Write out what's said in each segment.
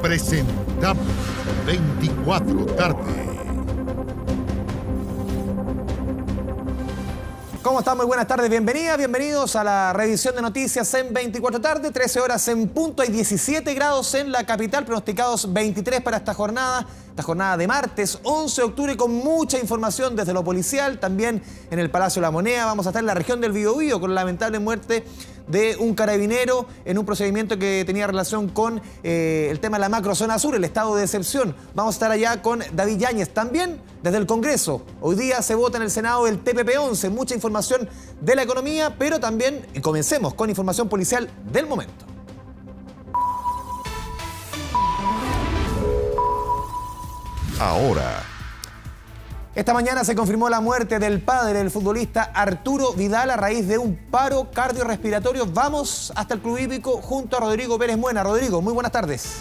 Presentamos 24 tarde. ¿Cómo están? Muy buenas tardes, bienvenidos a la revisión de noticias en 24 tarde, 13 horas en punto, hay 17 grados en la capital, pronosticados 23 para esta jornada de martes 11 de octubre, con mucha información desde lo policial, también en el Palacio de la Moneda. Vamos a estar en la región del Biobío con la lamentable muerte de un carabinero en un procedimiento que tenía relación con el tema de la macrozona sur, el estado de excepción. Vamos a estar allá con David Yáñez, también desde el Congreso. Hoy día se vota en el Senado el TPP-11, mucha información de la economía, pero también comencemos con información policial del momento. Ahora, esta mañana se confirmó la muerte del padre del futbolista Arturo Vidal a raíz de un paro cardiorrespiratorio. Vamos hasta el Club Hípico junto a Rodrigo Pérez Muena. Rodrigo, muy buenas tardes.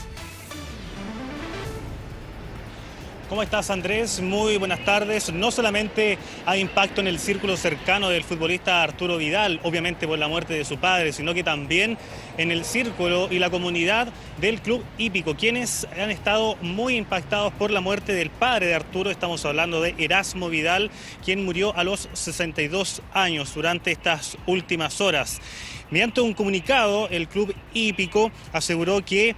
¿Cómo estás, Andrés? Muy buenas tardes. No solamente hay impacto en el círculo cercano del futbolista Arturo Vidal, obviamente por la muerte de su padre, sino que también en el círculo y la comunidad del Club Hípico, quienes han estado muy impactados por la muerte del padre de Arturo. Estamos hablando de Erasmo Vidal, quien murió a los 62 años durante estas últimas horas. Mediante un comunicado, el Club Hípico aseguró que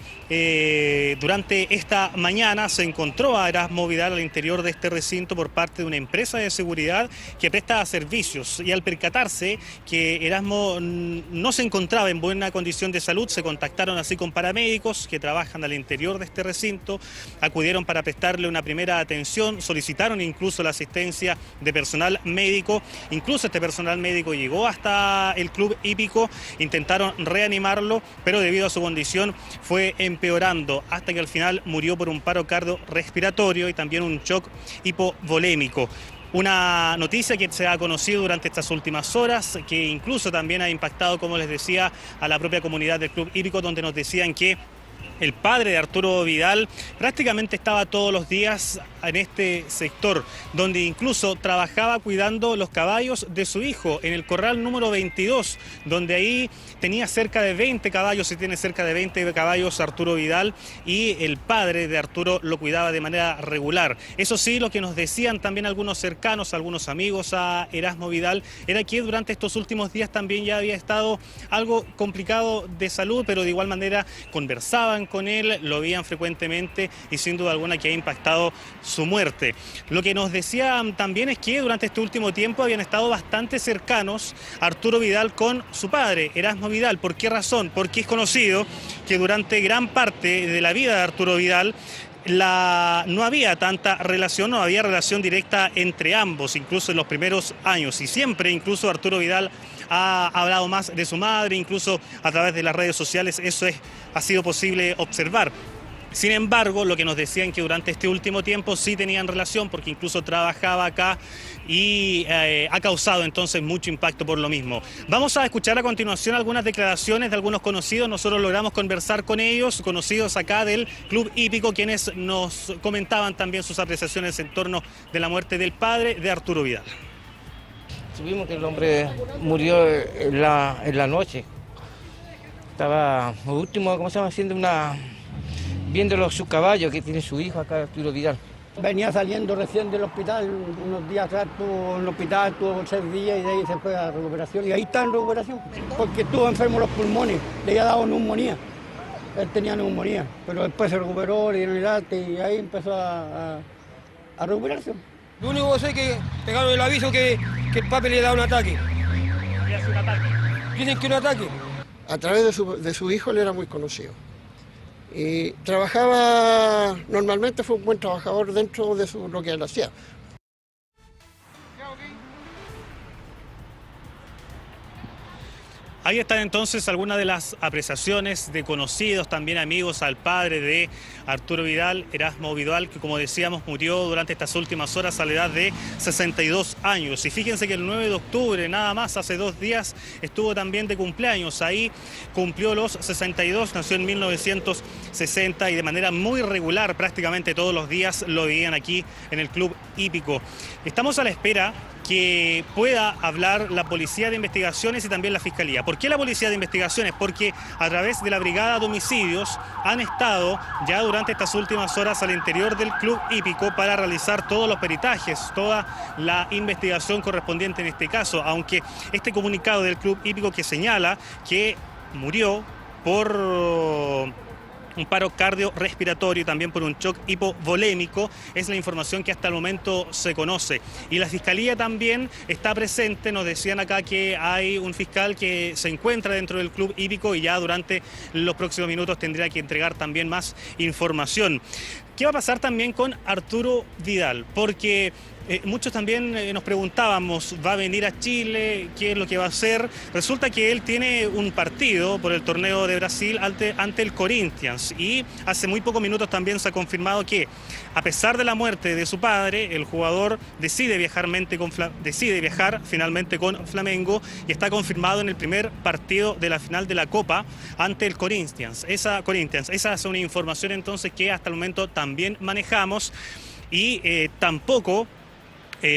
durante esta mañana se encontró a Erasmo Vidal al interior de este recinto por parte de una empresa de seguridad que presta servicios, y al percatarse que Erasmo no se encontraba en buena condición de salud, se contactaron así con paramédicos que trabajan al interior de este recinto, acudieron para prestarle una primera atención, solicitaron incluso la asistencia de personal médico. Incluso este personal médico llegó hasta el Club Hípico. Intentaron reanimarlo, pero debido a su condición fue empeorando hasta que al final murió por un paro cardiorrespiratorio y también un shock hipovolémico. Una noticia que se ha conocido durante estas últimas horas, que incluso también ha impactado, como les decía, a la propia comunidad del Club Hípico, donde nos decían que el padre de Arturo Vidal prácticamente estaba todos los días en este sector, donde incluso trabajaba cuidando los caballos de su hijo en el corral número 22, donde ahí tenía cerca de 20 caballos y tiene cerca de 20 caballos Arturo Vidal, y el padre de Arturo lo cuidaba de manera regular. Eso sí, lo que nos decían también algunos cercanos, algunos amigos a Erasmo Vidal, era que durante estos últimos días también ya había estado algo complicado de salud, pero de igual manera conversaban con él, lo veían frecuentemente y sin duda alguna que ha impactado su muerte. Lo que nos decían también es que durante este último tiempo habían estado bastante cercanos Arturo Vidal con su padre, Erasmo Vidal. ¿Por qué razón? Porque es conocido que durante gran parte de la vida de Arturo Vidal no había tanta relación, no había relación directa entre ambos, incluso en los primeros años, y siempre incluso Arturo Vidal ha hablado más de su madre, incluso a través de las redes sociales ha sido posible observar. Sin embargo, lo que nos decían que durante este último tiempo sí tenían relación, porque incluso trabajaba acá y ha causado entonces mucho impacto por lo mismo. Vamos a escuchar a continuación algunas declaraciones de algunos conocidos. Nosotros logramos conversar con ellos, conocidos acá del Club Hípico, quienes nos comentaban también sus apreciaciones en torno de la muerte del padre de Arturo Vidal. Supimos que el hombre murió en la noche. Estaba, último, ¿cómo se llama? Viendo sus caballos que tiene su hijo acá, Arturo Vidal. Venía saliendo recién del hospital, unos días atrás estuvo en el hospital, estuvo 6 días y de ahí se fue a recuperación. Y ahí está en recuperación, porque estuvo enfermo los pulmones, le había dado neumonía. Él tenía neumonía, pero después se recuperó, le dieron el alta y ahí empezó a recuperarse. Lo único que sé es que pegaron el aviso que el papi le da un ataque. ¿Había un ataque? Dicen que un ataque. A través de su hijo él era muy conocido. Y trabajaba, normalmente fue un buen trabajador dentro de lo que él hacía. Ahí están entonces algunas de las apreciaciones de conocidos, también amigos al padre de Arturo Vidal, Erasmo Vidal, que como decíamos murió durante estas últimas horas a la edad de 62 años. Y fíjense que el 9 de octubre, nada más hace 2 días, estuvo también de cumpleaños. Ahí cumplió los 62, nació en 1960 y de manera muy regular, prácticamente todos los días lo veían aquí en el Club Hípico. Estamos a la espera que pueda hablar la Policía de Investigaciones y también la Fiscalía. ¿Por qué la Policía de Investigaciones? Porque a través de la Brigada de Homicidios han estado ya durante estas últimas horas al interior del club hípico para realizar todos los peritajes, toda la investigación correspondiente en este caso, aunque este comunicado del club hípico que señala que murió por un paro cardiorrespiratorio y también por un shock hipovolémico, es la información que hasta el momento se conoce. Y la Fiscalía también está presente, nos decían acá que hay un fiscal que se encuentra dentro del club hípico y ya durante los próximos minutos tendría que entregar también más información. ¿Qué va a pasar también con Arturo Vidal? Porque muchos también nos preguntábamos, ¿va a venir a Chile? ¿Qué es lo que va a hacer? Resulta que él tiene un partido por el torneo de Brasil ante el Corinthians y hace muy pocos minutos también se ha confirmado que a pesar de la muerte de su padre, el jugador decide viajar finalmente con Flamengo y está confirmado en el primer partido de la final de la Copa ante el Corinthians. Esa es una información entonces que hasta el momento también manejamos y tampoco...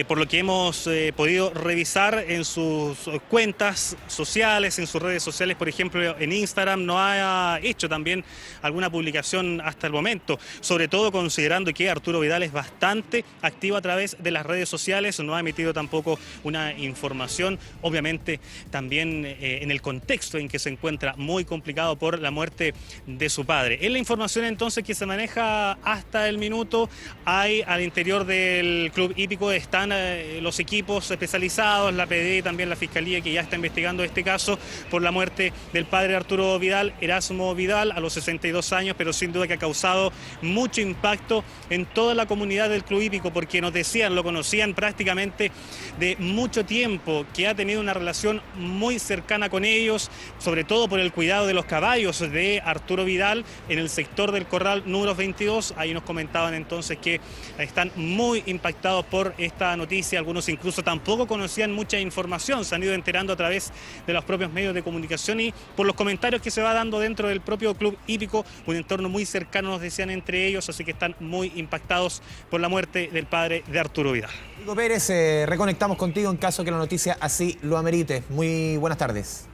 por lo que hemos podido revisar en sus cuentas sociales, en sus redes sociales, por ejemplo en Instagram, no ha hecho también alguna publicación hasta el momento, sobre todo considerando que Arturo Vidal es bastante activo a través de las redes sociales, no ha emitido tampoco una información, obviamente también en el contexto en que se encuentra muy complicado por la muerte de su padre. Es la información entonces que se maneja hasta el minuto. Hay al interior del club hípico están los equipos especializados, la PD y también la Fiscalía, que ya está investigando este caso por la muerte del padre de Arturo Vidal, Erasmo Vidal, a los 62 años, pero sin duda que ha causado mucho impacto en toda la comunidad del club hípico, porque nos decían, lo conocían prácticamente de mucho tiempo, que ha tenido una relación muy cercana con ellos, sobre todo por el cuidado de los caballos de Arturo Vidal en el sector del Corral número 22. Ahí nos comentaban entonces que están muy impactados por esta noticia, algunos incluso tampoco conocían mucha información, se han ido enterando a través de los propios medios de comunicación y por los comentarios que se va dando dentro del propio club hípico, un entorno muy cercano nos decían entre ellos, así que están muy impactados por la muerte del padre de Arturo Vidal. Hugo Pérez, reconectamos contigo en caso que la noticia así lo amerite. Muy buenas tardes.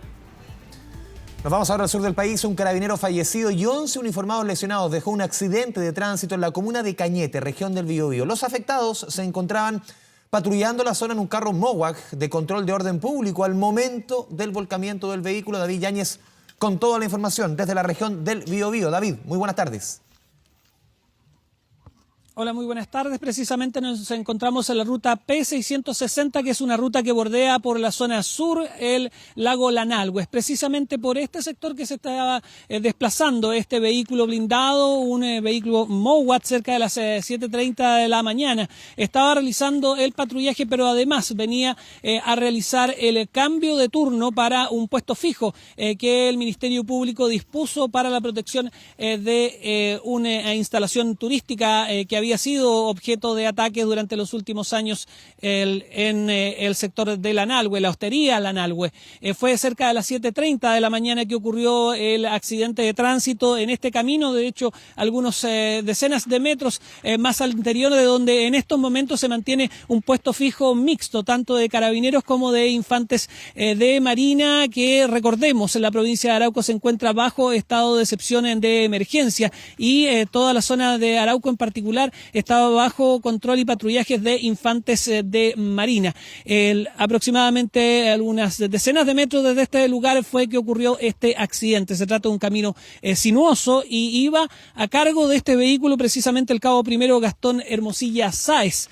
Nos vamos ahora al sur del país. Un carabinero fallecido y 11 uniformados lesionados dejó un accidente de tránsito en la comuna de Cañete, región del Biobío. Los afectados se encontraban patrullando la zona en un carro Mowak de control de orden público al momento del volcamiento del vehículo. David Yáñez con toda la información desde la región del Biobío. David, muy buenas tardes. Hola, muy buenas tardes. Precisamente nos encontramos en la ruta P660, que es una ruta que bordea por la zona sur el lago Lanalhue. Es precisamente por este sector que se estaba desplazando este vehículo blindado, un vehículo Mowat, cerca de las 7:30 de la mañana. Estaba realizando el patrullaje, pero además venía a realizar el cambio de turno para un puesto fijo que el Ministerio Público dispuso para la protección de una instalación turística que había sido objeto de ataques durante los últimos años en el sector de Lanalhue, la hostería Lanalhue. Fue cerca de las 7:30 de la mañana que ocurrió el accidente de tránsito en este camino, de hecho algunos decenas de metros más al interior, de donde en estos momentos se mantiene un puesto fijo mixto, tanto de carabineros como de infantes de marina, que recordemos en la provincia de Arauco se encuentra bajo estado de excepción de emergencia y toda la zona de Arauco en particular estaba bajo control y patrullajes de infantes de marina. Aproximadamente algunas decenas de metros desde este lugar fue que ocurrió este accidente. Se trata de un camino sinuoso y iba a cargo de este vehículo precisamente el cabo primero Gastón Hermosilla Sáez,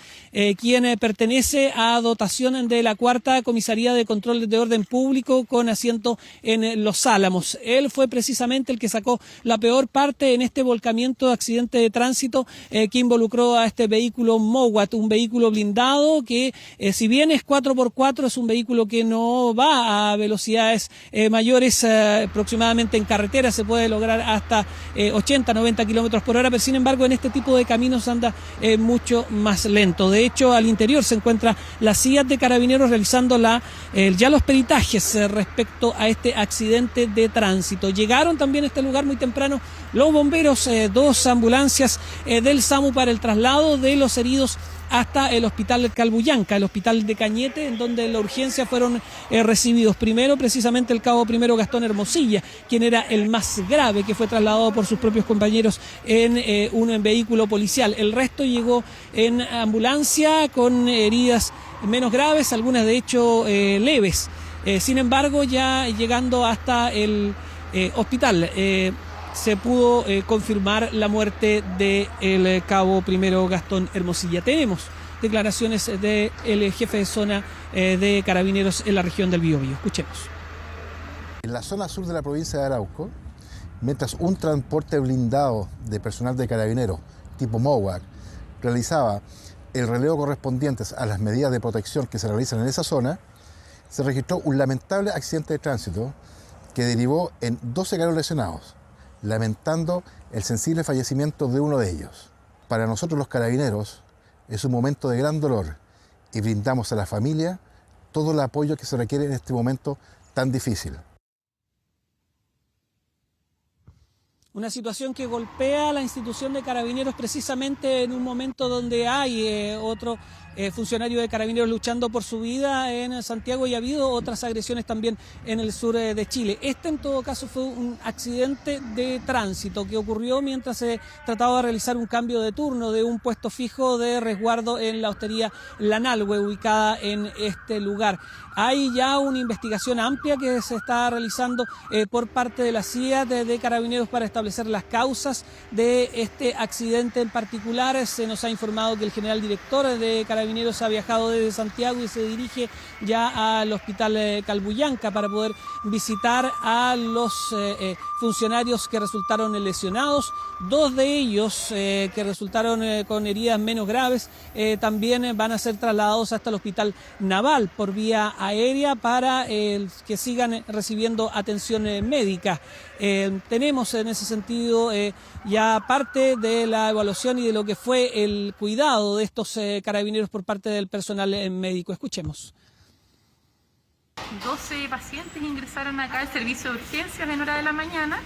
quien pertenece a dotación de la 4ª Comisaría de Control de Orden Público con asiento en Los Álamos. Él fue precisamente el que sacó la peor parte en este volcamiento de accidente de tránsito que involucró a este vehículo Mowat, un vehículo blindado que si bien es 4x4 es un vehículo que no va a velocidades mayores, aproximadamente en carretera se puede lograr hasta 80-90 kilómetros por hora, pero sin embargo en este tipo de caminos anda mucho más lento. De hecho, al interior se encuentra la CIA de Carabineros realizando ya los peritajes respecto a este accidente de tránsito. Llegaron también a este lugar muy temprano los bomberos, 2 ambulancias del SAMU para para el traslado de los heridos hasta el hospital Calbuyanca, el hospital de Cañete, en donde en la urgencia fueron recibidos primero precisamente el cabo primero Gastón Hermosilla, quien era el más grave, que fue trasladado por sus propios compañeros en un vehículo policial. El resto llegó en ambulancia con heridas menos graves, algunas de hecho leves. Sin embargo, ya llegando hasta el hospital, se pudo confirmar la muerte del cabo primero Gastón Hermosilla. Tenemos declaraciones del jefe de zona de Carabineros en la región del Biobío. Escuchemos. En la zona sur de la provincia de Arauco, mientras un transporte blindado de personal de Carabineros tipo MOWAC realizaba el relevo correspondiente a las medidas de protección que se realizan en esa zona, se registró un lamentable accidente de tránsito que derivó en 12 graves lesionados, lamentando el sensible fallecimiento de uno de ellos. Para nosotros los carabineros es un momento de gran dolor y brindamos a la familia todo el apoyo que se requiere en este momento tan difícil. Una situación que golpea a la institución de Carabineros precisamente en un momento donde hay otro funcionario de Carabineros luchando por su vida en Santiago, y ha habido otras agresiones también en el sur de Chile. Este en todo caso fue un accidente de tránsito que ocurrió mientras se trataba de realizar un cambio de turno de un puesto fijo de resguardo en la hostería La Nalgüe, ubicada en este lugar. Hay ya una investigación amplia que se está realizando por parte de la CIA de Carabineros para establecer las causas de este accidente en particular. Se nos ha informado que el general director de Carabineros ha viajado desde Santiago y se dirige ya al hospital Calbuyanca para poder visitar a los funcionarios que resultaron lesionados. Dos de ellos que resultaron con heridas menos graves también van a ser trasladados hasta el hospital naval por vía aérea para que sigan recibiendo atención médica. Tenemos en ese sentido ya parte de la evaluación y de lo que fue el cuidado de estos carabineros por parte del personal médico. Escuchemos. 12 pacientes ingresaron acá al servicio de urgencias en hora de la mañana.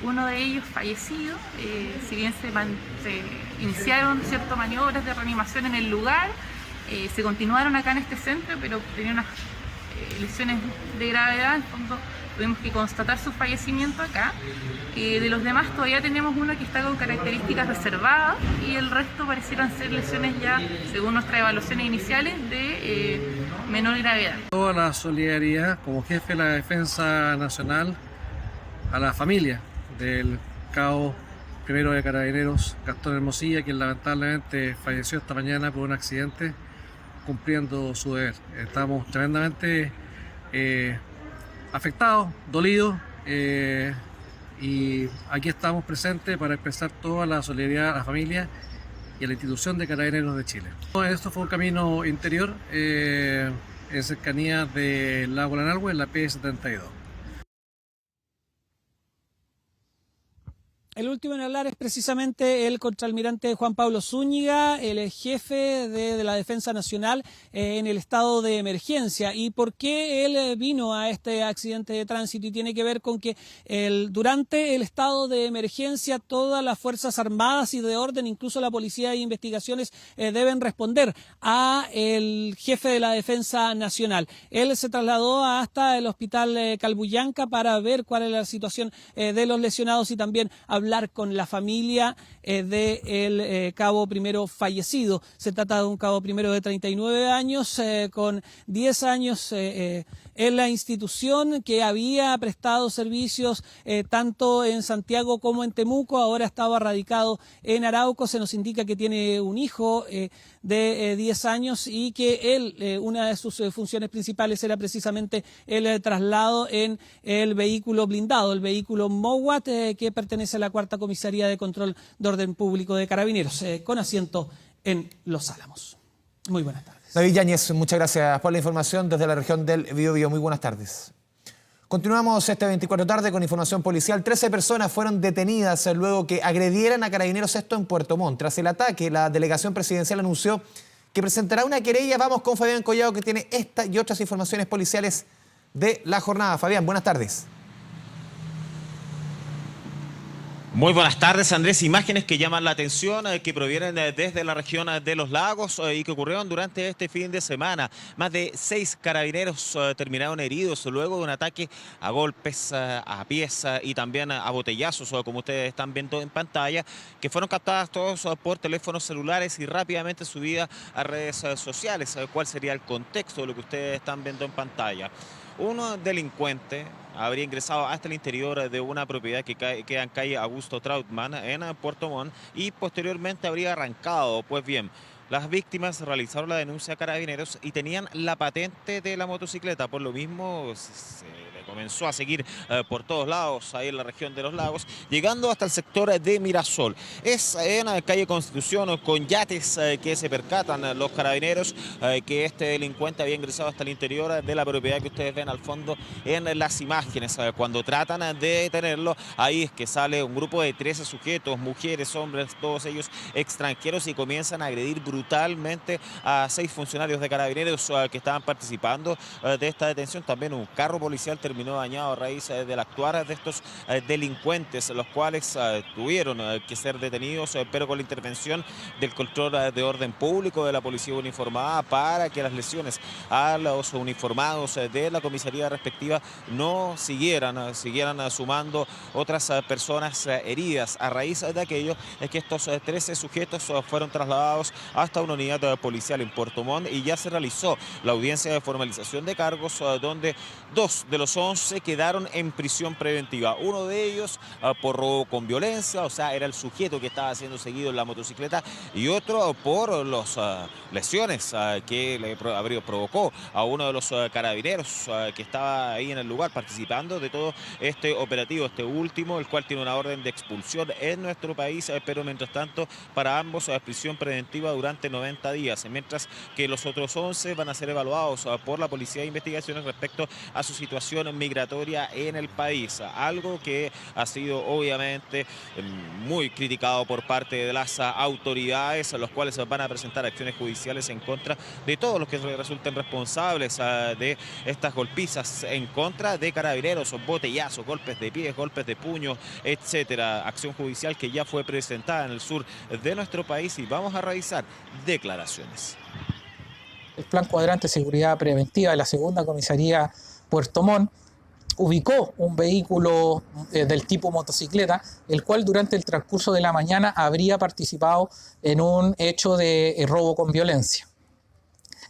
Uno de ellos fallecido. Si bien se iniciaron ciertas maniobras de reanimación en el lugar, se continuaron acá en este centro, pero tenía unas lesiones de gravedad. En fondo tuvimos que constatar su fallecimiento acá. De los demás todavía tenemos uno que está con características reservadas y el resto parecieran ser lesiones ya, según nuestras evaluaciones iniciales, de menor gravedad. Toda la solidaridad como jefe de la Defensa Nacional a la familia del cabo primero de Carabineros Gastón Hermosilla, quien lamentablemente falleció esta mañana por un accidente cumpliendo su deber. Estamos tremendamente afectados, dolidos, y aquí estamos presentes para expresar toda la solidaridad a la familia y a la institución de Carabineros de Chile. Esto fue un camino interior en cercanías del lago La Nalgüe, en la P72. El último en hablar es precisamente el contraalmirante Juan Pablo Zúñiga, el jefe de la Defensa Nacional en el estado de emergencia. ¿Y por qué él vino a este accidente de tránsito? Y tiene que ver con que durante el estado de emergencia todas las Fuerzas Armadas y de orden, incluso la Policía de Investigaciones, deben responder a el jefe de la Defensa Nacional. Él se trasladó hasta el hospital Calbuyanca para ver cuál es la situación de los lesionados y también hablar con la familia del cabo primero fallecido. Se trata de un cabo primero de 39 años, con 10 años en la institución, que había prestado servicios tanto en Santiago como en Temuco. Ahora estaba radicado en Arauco. Se nos indica que tiene un hijo de 10 años y que él, una de sus funciones principales era precisamente el traslado en el vehículo blindado, el vehículo MOWAT, que pertenece a la Cuarta Comisaría de Control de Orden Público de Carabineros, con asiento en Los Álamos. Muy buenas tardes. David Yáñez, muchas gracias por la información desde la región del Biobío. Muy buenas tardes. Continuamos este 24 tarde con información policial. 13 personas fueron detenidas luego que agredieran a carabineros, esto en Puerto Montt. Tras el ataque, la delegación presidencial anunció que presentará una querella. Vamos con Fabián Collado, que tiene esta y otras informaciones policiales de la jornada. Fabián, buenas tardes. Muy buenas tardes, Andrés. Imágenes que llaman la atención, que provienen desde la región de Los Lagos y que ocurrieron durante este fin de semana. Más de 6 carabineros terminaron heridos luego de un ataque a golpes, a pies y también a botellazos, como ustedes están viendo en pantalla, que fueron captadas todos por teléfonos celulares y rápidamente subidas a redes sociales. ¿Cuál sería el contexto de lo que ustedes están viendo en pantalla? Un delincuente habría ingresado hasta el interior de una propiedad que queda en calle Augusto Trautmann en Puerto Montt y posteriormente habría arrancado. Pues bien, las víctimas realizaron la denuncia a carabineros y tenían la patente de la motocicleta. Por lo mismo se le comenzó a seguir por todos lados ahí en la región de Los Lagos, llegando hasta el sector de Mirasol. Es en la calle Constitución con yates que se percatan los carabineros que este delincuente había ingresado hasta el interior de la propiedad que ustedes ven al fondo en las imágenes. Cuando tratan de detenerlo, ahí es que sale un grupo de 13 sujetos, mujeres, hombres, todos ellos extranjeros, y comienzan a agredir brutalmente a 6 funcionarios de carabineros que estaban participando de esta detención. También un carro policial terminó dañado a raíz del actuar de estos delincuentes, los cuales tuvieron que ser detenidos, pero con la intervención del control de orden público de la policía uniformada para que las lesiones a los uniformados de la comisaría respectiva no siguieran sumando otras personas heridas. A raíz de aquello es que estos 13 sujetos fueron trasladados hasta una unidad policial en Puerto Montt y ya se realizó la audiencia de formalización de cargos, donde 2 de los 11 quedaron en prisión preventiva. Uno de ellos por robo con violencia, o sea, era el sujeto que estaba siendo seguido en la motocicleta, y otro por las lesiones que le provocó a uno de los carabineros que estaba ahí en el lugar participando de todo este operativo. Este último, el cual tiene una orden de expulsión en nuestro país, pero mientras tanto para ambos prisión preventiva durante 90 días, mientras que los otros 11 van a ser evaluados por la Policía de Investigaciones respecto a su situación migratoria en el país, algo que ha sido obviamente muy criticado por parte de las autoridades, los cuales van a presentar acciones judiciales en contra de todos los que resulten responsables de estas golpizas en contra de carabineros, botellazos, golpes de pies, golpes de puño, etcétera. Acción judicial que ya fue presentada en el sur de nuestro país, y vamos a revisar declaraciones. El Plan Cuadrante de Seguridad Preventiva de la Segunda Comisaría Puerto Montt ubicó un vehículo del tipo motocicleta, el cual durante el transcurso de la mañana habría participado en un hecho de robo con violencia,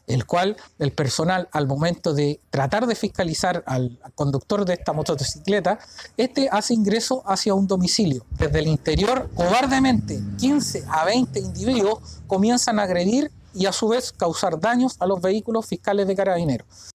el cual el personal, al momento de tratar de fiscalizar al conductor de esta motocicleta, este hace ingreso hacia un domicilio. Desde el interior, cobardemente, 15 a 20 individuos comienzan a agredir y a su vez causar daños a los vehículos fiscales de carabineros.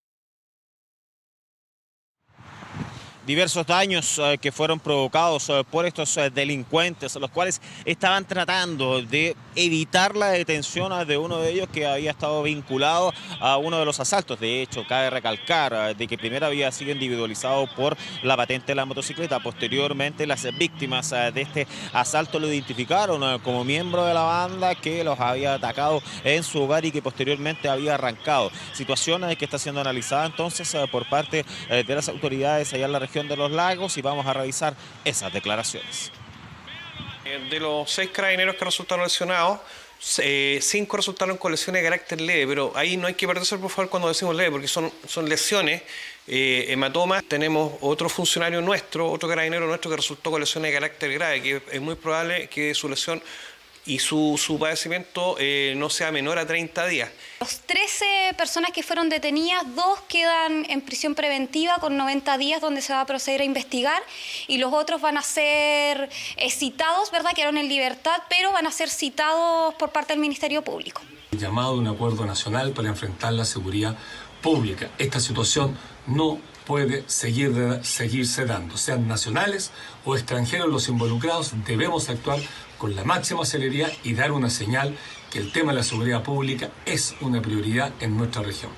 Diversos daños que fueron provocados por estos delincuentes, los cuales estaban tratando de evitar la detención de uno de ellos que había estado vinculado a uno de los asaltos. De hecho, cabe recalcar de que primero había sido individualizado por la patente de la motocicleta. Posteriormente, las víctimas de este asalto lo identificaron como miembro de la banda que los había atacado en su hogar y que posteriormente había arrancado. Situación que está siendo analizada entonces por parte de las autoridades allá en la región de Los Lagos, y vamos a revisar esas declaraciones. De los 6 carabineros que resultaron lesionados, 5 resultaron con lesiones de carácter leve, pero ahí no hay que perderse por favor cuando decimos leve, porque son lesiones, hematomas. Tenemos otro funcionario nuestro, otro carabinero nuestro que resultó con lesiones de carácter grave, que es muy probable que su lesión y su padecimiento no sea menor a 30 días. Los 13 personas que fueron detenidas, 2 quedan en prisión preventiva con 90 días donde se va a proceder a investigar, y los otros van a ser citados, ¿verdad? Quedaron en libertad, pero van a ser citados por parte del Ministerio Público. Llamado a un acuerdo nacional para enfrentar la seguridad pública. Esta situación no puede seguirse dando, sean nacionales o extranjeros los involucrados. Debemos actuar con la máxima celeridad y dar una señal que el tema de la seguridad pública es una prioridad en nuestra región.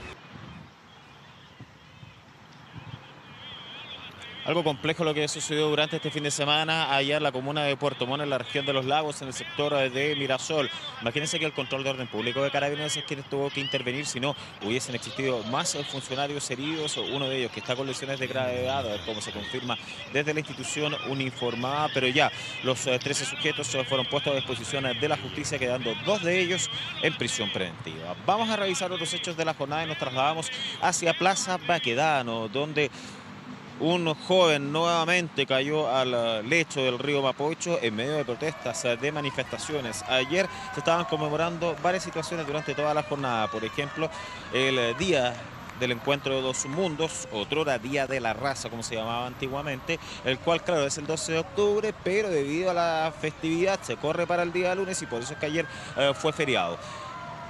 Algo complejo lo que sucedió durante este fin de semana allá en la comuna de Puerto Montt, en la región de Los Lagos, en el sector de Mirasol. Imagínense que el control de orden público de Carabineros es quien tuvo que intervenir, si no hubiesen existido más funcionarios heridos, uno de ellos que está con lesiones de gravedad, como se confirma desde la institución uniformada, pero ya los 13 sujetos fueron puestos a disposición de la justicia, quedando 2 de ellos en prisión preventiva. Vamos a revisar otros hechos de la jornada y nos trasladamos hacia Plaza Baquedano, donde un joven nuevamente cayó al lecho del río Mapocho en medio de protestas, de manifestaciones. Ayer se estaban conmemorando varias situaciones durante toda la jornada. Por ejemplo, el día del encuentro de 2 mundos, otrora Día de la Raza, como se llamaba antiguamente, el cual, claro, es el 12 de octubre, pero debido a la festividad se corre para el día lunes y por eso es que ayer fue feriado.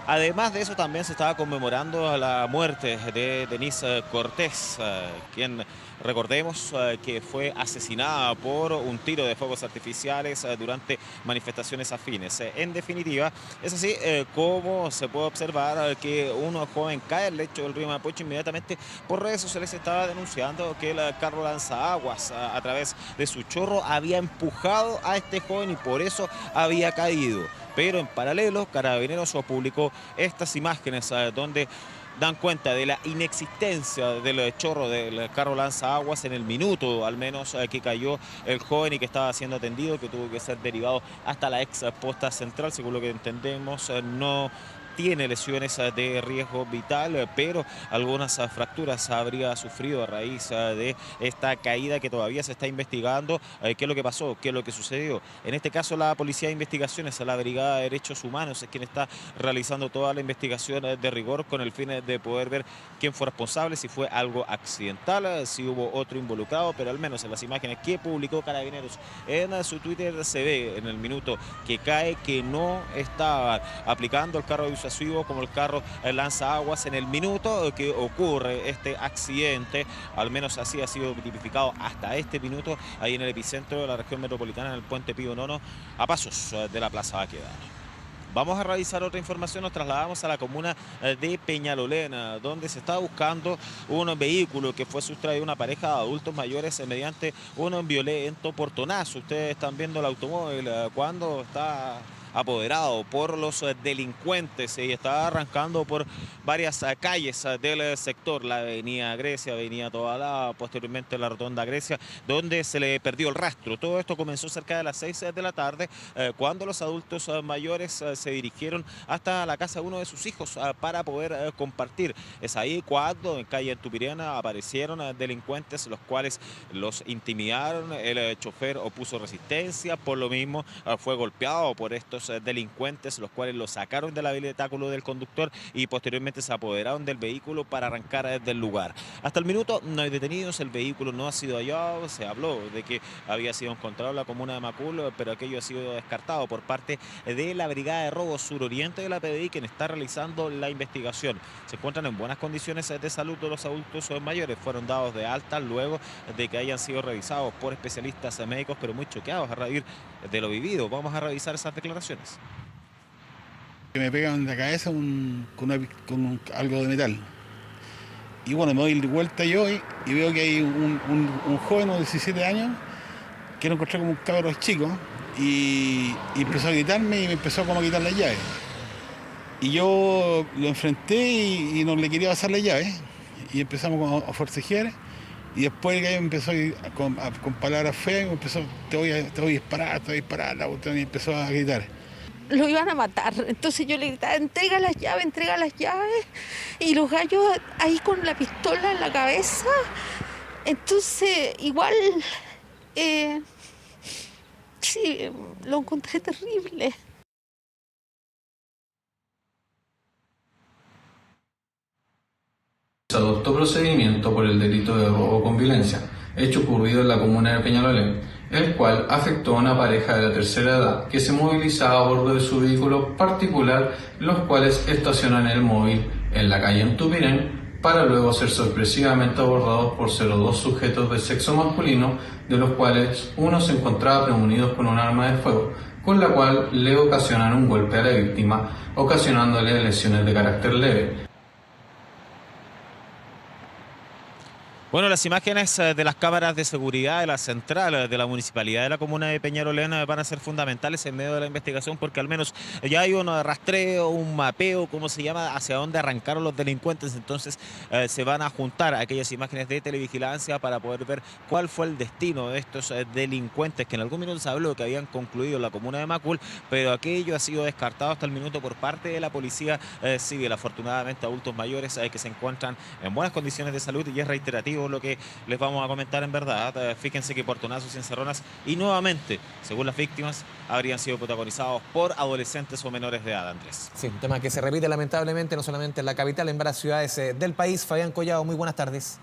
Además de eso, también se estaba conmemorando la muerte de Denise Cortés, quien, recordemos, que fue asesinada por un tiro de fuegos artificiales durante manifestaciones afines. En definitiva, es así como se puede observar que un joven cae al lecho del río Mapocho. Inmediatamente por redes sociales se estaba denunciando que el carro lanzaguas, a través de su chorro, había empujado a este joven y por eso había caído. Pero en paralelo, Carabineros publicó estas imágenes donde dan cuenta de la inexistencia del chorro del carro lanzaguas en el minuto, al menos, que cayó el joven y que estaba siendo atendido, que tuvo que ser derivado hasta la ex posta central. Según lo que entendemos, no tiene lesiones de riesgo vital, pero algunas fracturas habría sufrido a raíz de esta caída que todavía se está investigando. ¿Qué es lo que pasó? ¿Qué es lo que sucedió? En este caso, la Policía de Investigaciones, la Brigada de Derechos Humanos, es quien está realizando toda la investigación de rigor con el fin de poder ver quién fue responsable, si fue algo accidental, si hubo otro involucrado, pero al menos en las imágenes que publicó Carabineros en su Twitter se ve en el minuto que cae que no estaba aplicando el carro de como el carro lanzaguas en el minuto que ocurre este accidente. Al menos así ha sido tipificado hasta este minuto ahí en el epicentro de la región metropolitana, en el puente Pío IX, a pasos de la Plaza Baquedano. Vamos a revisar otra información. Nos trasladamos a la comuna de Peñalolén, donde se está buscando un vehículo que fue sustraído de una pareja de adultos mayores mediante un violento portonazo. Ustedes están viendo el automóvil cuando está apoderado por los delincuentes y está arrancando por varias calles del sector, la avenida Grecia, avenida Tobalá, posteriormente la rotonda Grecia, donde se le perdió el rastro. Todo esto comenzó cerca de las 6 de la tarde, cuando los adultos mayores se dirigieron hasta la casa de uno de sus hijos para poder compartir. Es ahí cuando en calle Tupiriana aparecieron delincuentes, los cuales los intimidaron. El chofer opuso resistencia, por lo mismo fue golpeado por estos delincuentes, los cuales lo sacaron del habitáculo del conductor y posteriormente se apoderaron del vehículo para arrancar del lugar. Hasta el minuto no hay detenidos, el vehículo no ha sido hallado. Se habló de que había sido encontrado en la comuna de Macul, pero aquello ha sido descartado por parte de la Brigada de Robo Suroriente de la PDI, quien está realizando la investigación. Se encuentran en buenas condiciones de salud de los adultos mayores, fueron dados de alta luego de que hayan sido revisados por especialistas médicos, pero muy choqueados a raíz de lo vivido. Vamos a revisar esas declaraciones. Me pegan en la cabeza con algo de metal. Y bueno, me doy vuelta yo y veo que hay un joven de 17 años que lo encontré como un cabro chico y empezó a gritarme y me empezó como a quitar las llaves. Y yo lo enfrenté y no le quería pasar las llaves y empezamos a forcejear. Y después el gallo empezó con palabras feas y me empezó, te voy a disparar, y empezó a gritar. Lo iban a matar, entonces yo le gritaba, entrega las llaves, y los gallos ahí con la pistola en la cabeza. Entonces igual, sí, lo encontré terrible. Se adoptó procedimiento por el delito de robo con violencia, hecho ocurrido en la comuna de Peñalolén, el cual afectó a una pareja de la tercera edad que se movilizaba a bordo de su vehículo particular, los cuales estacionan el móvil en la calle Tupirén para luego ser sorpresivamente abordados por 02 sujetos de sexo masculino, de los cuales uno se encontraba premunido con un arma de fuego, con la cual le ocasionan un golpe a la víctima, ocasionándole lesiones de carácter leve. Bueno, las imágenes de las cámaras de seguridad de la central de la municipalidad de la comuna de Peñalolén van a ser fundamentales en medio de la investigación, porque al menos ya hay un rastreo, un mapeo, como se llama, hacia dónde arrancaron los delincuentes. Entonces se van a juntar aquellas imágenes de televigilancia para poder ver cuál fue el destino de estos delincuentes que en algún minuto se habló que habían concluido en la comuna de Macul, pero aquello ha sido descartado hasta el minuto por parte de la policía civil. Afortunadamente, adultos mayores que se encuentran en buenas condiciones de salud, y es reiterativo lo que les vamos a comentar en verdad. Fíjense que portonazos y encerronas, y nuevamente, según las víctimas, habrían sido protagonizados por adolescentes o menores de edad, Andrés. Sí, un tema que se repite lamentablemente no solamente en la capital, en varias ciudades del país. Fabián Collado, muy buenas tardes.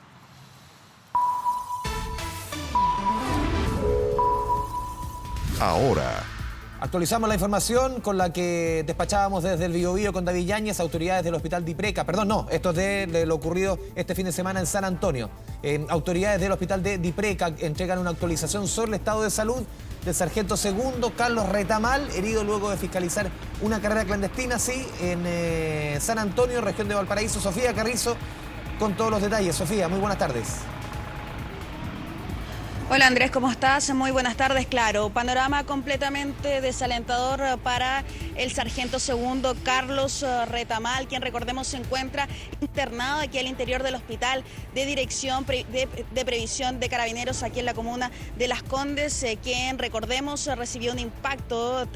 Ahora. Actualizamos la información con la que despachábamos desde el Biobío con David Yáñez. Autoridades del hospital Dipreca, perdón, no, esto es de lo ocurrido este fin de semana en San Antonio. Autoridades del hospital de Dipreca entregan una actualización sobre el estado de salud del sargento segundo Carlos Retamal, herido luego de fiscalizar una carrera clandestina, sí, en San Antonio, región de Valparaíso. Sofía Carrizo con todos los detalles. Sofía, muy buenas tardes. Hola Andrés, ¿cómo estás? Muy buenas tardes. Claro, panorama completamente desalentador para el sargento segundo Carlos Retamal, quien, recordemos, se encuentra internado aquí al interior del hospital de dirección de previsión de carabineros aquí en la comuna de Las Condes, quien, recordemos, recibió un impacto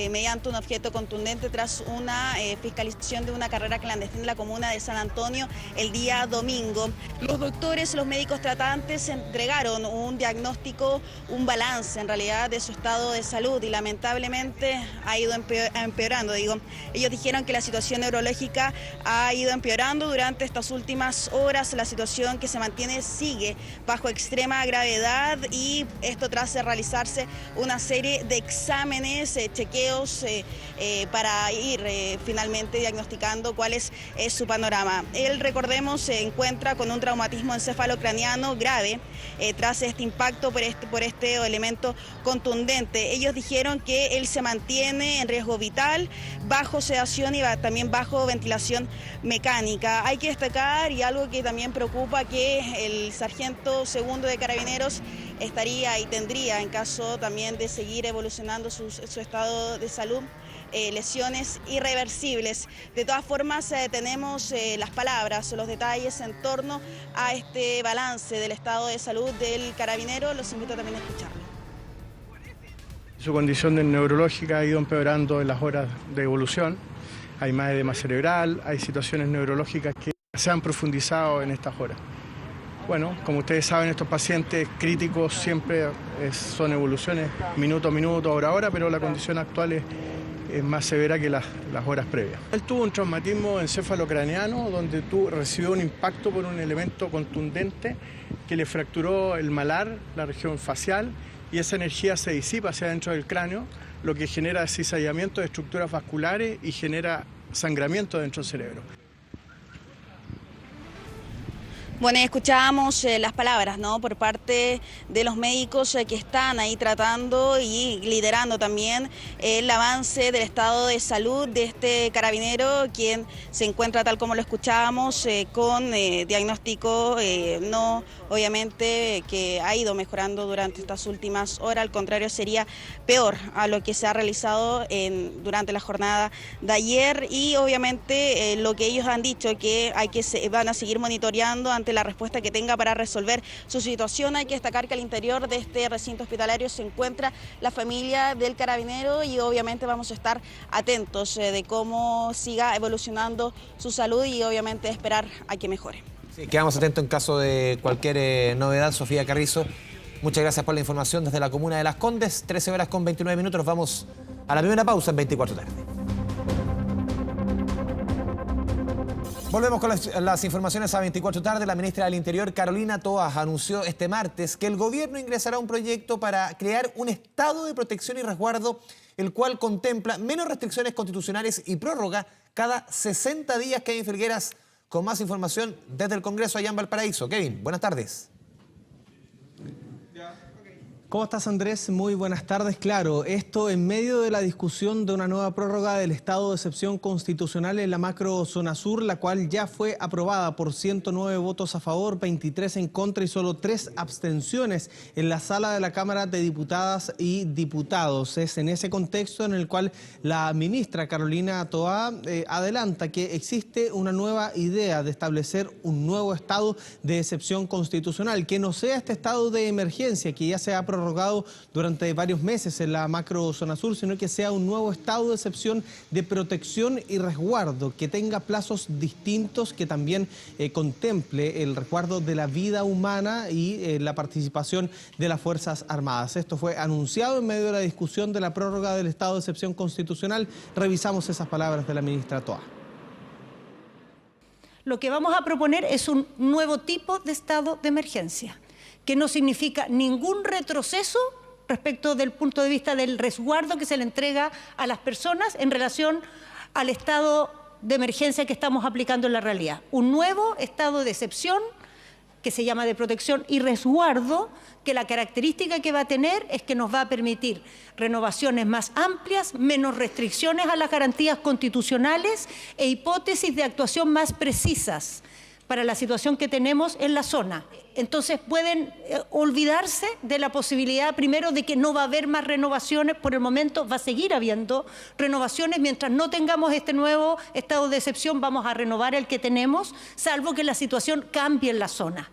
mediante un objeto contundente tras una fiscalización de una carrera clandestina en la comuna de San Antonio el día domingo. Los doctores, los médicos tratantes entregaron un diagnóstico, un balance en realidad de su estado de salud, y lamentablemente ha ido empeorando. Ellos dijeron que la situación neurológica ha ido empeorando durante estas últimas horas. La situación que se mantiene sigue bajo extrema gravedad, y esto tras realizarse una serie de exámenes, chequeos para ir finalmente diagnosticando cuál es su panorama. Él, recordemos, se encuentra con un traumatismo encefalocraniano grave tras este impacto por este elemento contundente. Ellos dijeron que él se mantiene en riesgo vital, bajo sedación y también bajo ventilación mecánica. Hay que destacar, y algo que también preocupa, que el sargento segundo de Carabineros estaría y tendría, en caso también de seguir evolucionando su estado de salud, lesiones irreversibles. De todas formas, tenemos las palabras, los detalles en torno a este balance del estado de salud del carabinero. Los invito también a escucharlo. Su condición neurológica ha ido empeorando en las horas de evolución. Hay más edema cerebral, hay situaciones neurológicas que se han profundizado en estas horas. Bueno, como ustedes saben, estos pacientes críticos siempre son evoluciones minuto a minuto, hora a hora, pero la condición actual es más severa que las horas previas. Él tuvo un traumatismo encefalocraniano donde recibió un impacto por un elemento contundente que le fracturó el malar, la región facial, y esa energía se disipa hacia dentro del cráneo, lo que genera cizallamiento de estructuras vasculares y genera sangramiento dentro del cerebro. Bueno, escuchábamos las palabras, ¿no?, por parte de los médicos que están ahí tratando y liderando también el avance del estado de salud de este carabinero, quien se encuentra, tal como lo escuchábamos, con diagnóstico no, obviamente, que ha ido mejorando durante estas últimas horas. Al contrario, sería peor a lo que se ha realizado durante la jornada de ayer, y obviamente lo que ellos han dicho, que van a seguir monitoreando ante la respuesta que tenga para resolver su situación. Hay que destacar que al interior de este recinto hospitalario se encuentra la familia del carabinero, y obviamente vamos a estar atentos de cómo siga evolucionando su salud, y obviamente esperar a que mejore. Sí, quedamos atentos en caso de cualquier novedad. Sofía Carrizo, muchas gracias por la información desde la comuna de Las Condes. 13 horas con 29 minutos. Nos vamos a la primera pausa en 24 tarde. Volvemos con las informaciones a 24 tarde. La ministra del Interior, Carolina Toás, anunció este martes que el gobierno ingresará a un proyecto para crear un estado de protección y resguardo, el cual contempla menos restricciones constitucionales y prórroga cada 60 días. Kevin Felgueras con más información desde el Congreso allá en Valparaíso. Kevin, buenas tardes. ¿Cómo estás, Andrés? Muy buenas tardes. Claro, esto en medio de la discusión de una nueva prórroga del estado de excepción constitucional en la macro zona sur, la cual ya fue aprobada por 109 votos a favor, 23 en contra y solo 3 abstenciones en la sala de la Cámara de Diputadas y Diputados. Es en ese contexto en el cual la ministra Carolina Toá adelanta que existe una nueva idea de establecer un nuevo estado de excepción constitucional, que no sea este estado de emergencia que ya se ha prorrogado durante varios meses en la macro zona sur, sino que sea un nuevo estado de excepción de protección y resguardo, que tenga plazos distintos, que también contemple el resguardo de la vida humana y la participación de las Fuerzas Armadas. Esto fue anunciado en medio de la discusión de la prórroga del estado de excepción constitucional. Revisamos esas palabras de la ministra Toá. Lo que vamos a proponer es un nuevo tipo de estado de emergencia, que no significa ningún retroceso respecto del punto de vista del resguardo que se le entrega a las personas en relación al estado de emergencia que estamos aplicando en la realidad. Un nuevo estado de excepción que se llama de protección y resguardo, que la característica que va a tener es que nos va a permitir renovaciones más amplias, menos restricciones a las garantías constitucionales e hipótesis de actuación más precisas para la situación que tenemos en la zona. Entonces pueden olvidarse de la posibilidad, primero, de que no va a haber más renovaciones. Por el momento va a seguir habiendo renovaciones. Mientras no tengamos este nuevo estado de excepción, vamos a renovar el que tenemos, salvo que la situación cambie en la zona.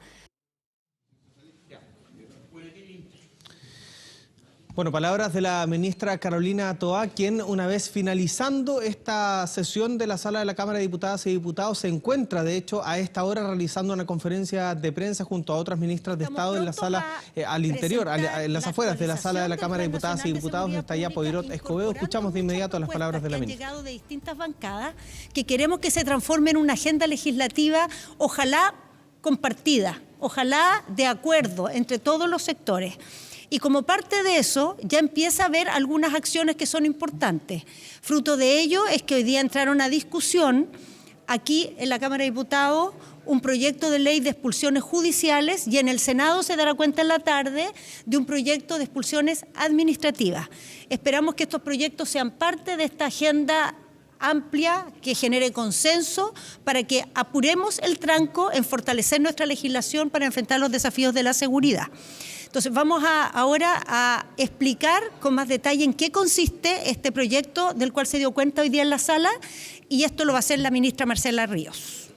Bueno, palabras de la ministra Carolina Toá, quien una vez finalizando esta sesión de la sala de la Cámara de Diputadas y Diputados se encuentra, de hecho, a esta hora realizando una conferencia de prensa junto a otras ministras de Estado en la sala al interior, en las afueras de la sala de la Cámara de Diputadas y Diputados. Está allá Poirot Escobedo. Escuchamos de inmediato las palabras de la ministra. Han llegado de distintas bancadas que queremos que se transforme en una agenda legislativa, ojalá compartida, ojalá de acuerdo entre todos los sectores. Y como parte de eso, ya empieza a haber algunas acciones que son importantes. Fruto de ello es que hoy día entraron a discusión aquí en la Cámara de Diputados un proyecto de ley de expulsiones judiciales y en el Senado se dará cuenta en la tarde de un proyecto de expulsiones administrativas. Esperamos que estos proyectos sean parte de esta agenda amplia que genere consenso para que apuremos el tranco en fortalecer nuestra legislación para enfrentar los desafíos de la seguridad. Entonces vamos ahora a explicar con más detalle en qué consiste este proyecto del cual se dio cuenta hoy día en la sala, y esto lo va a hacer la ministra Marcela Ríos.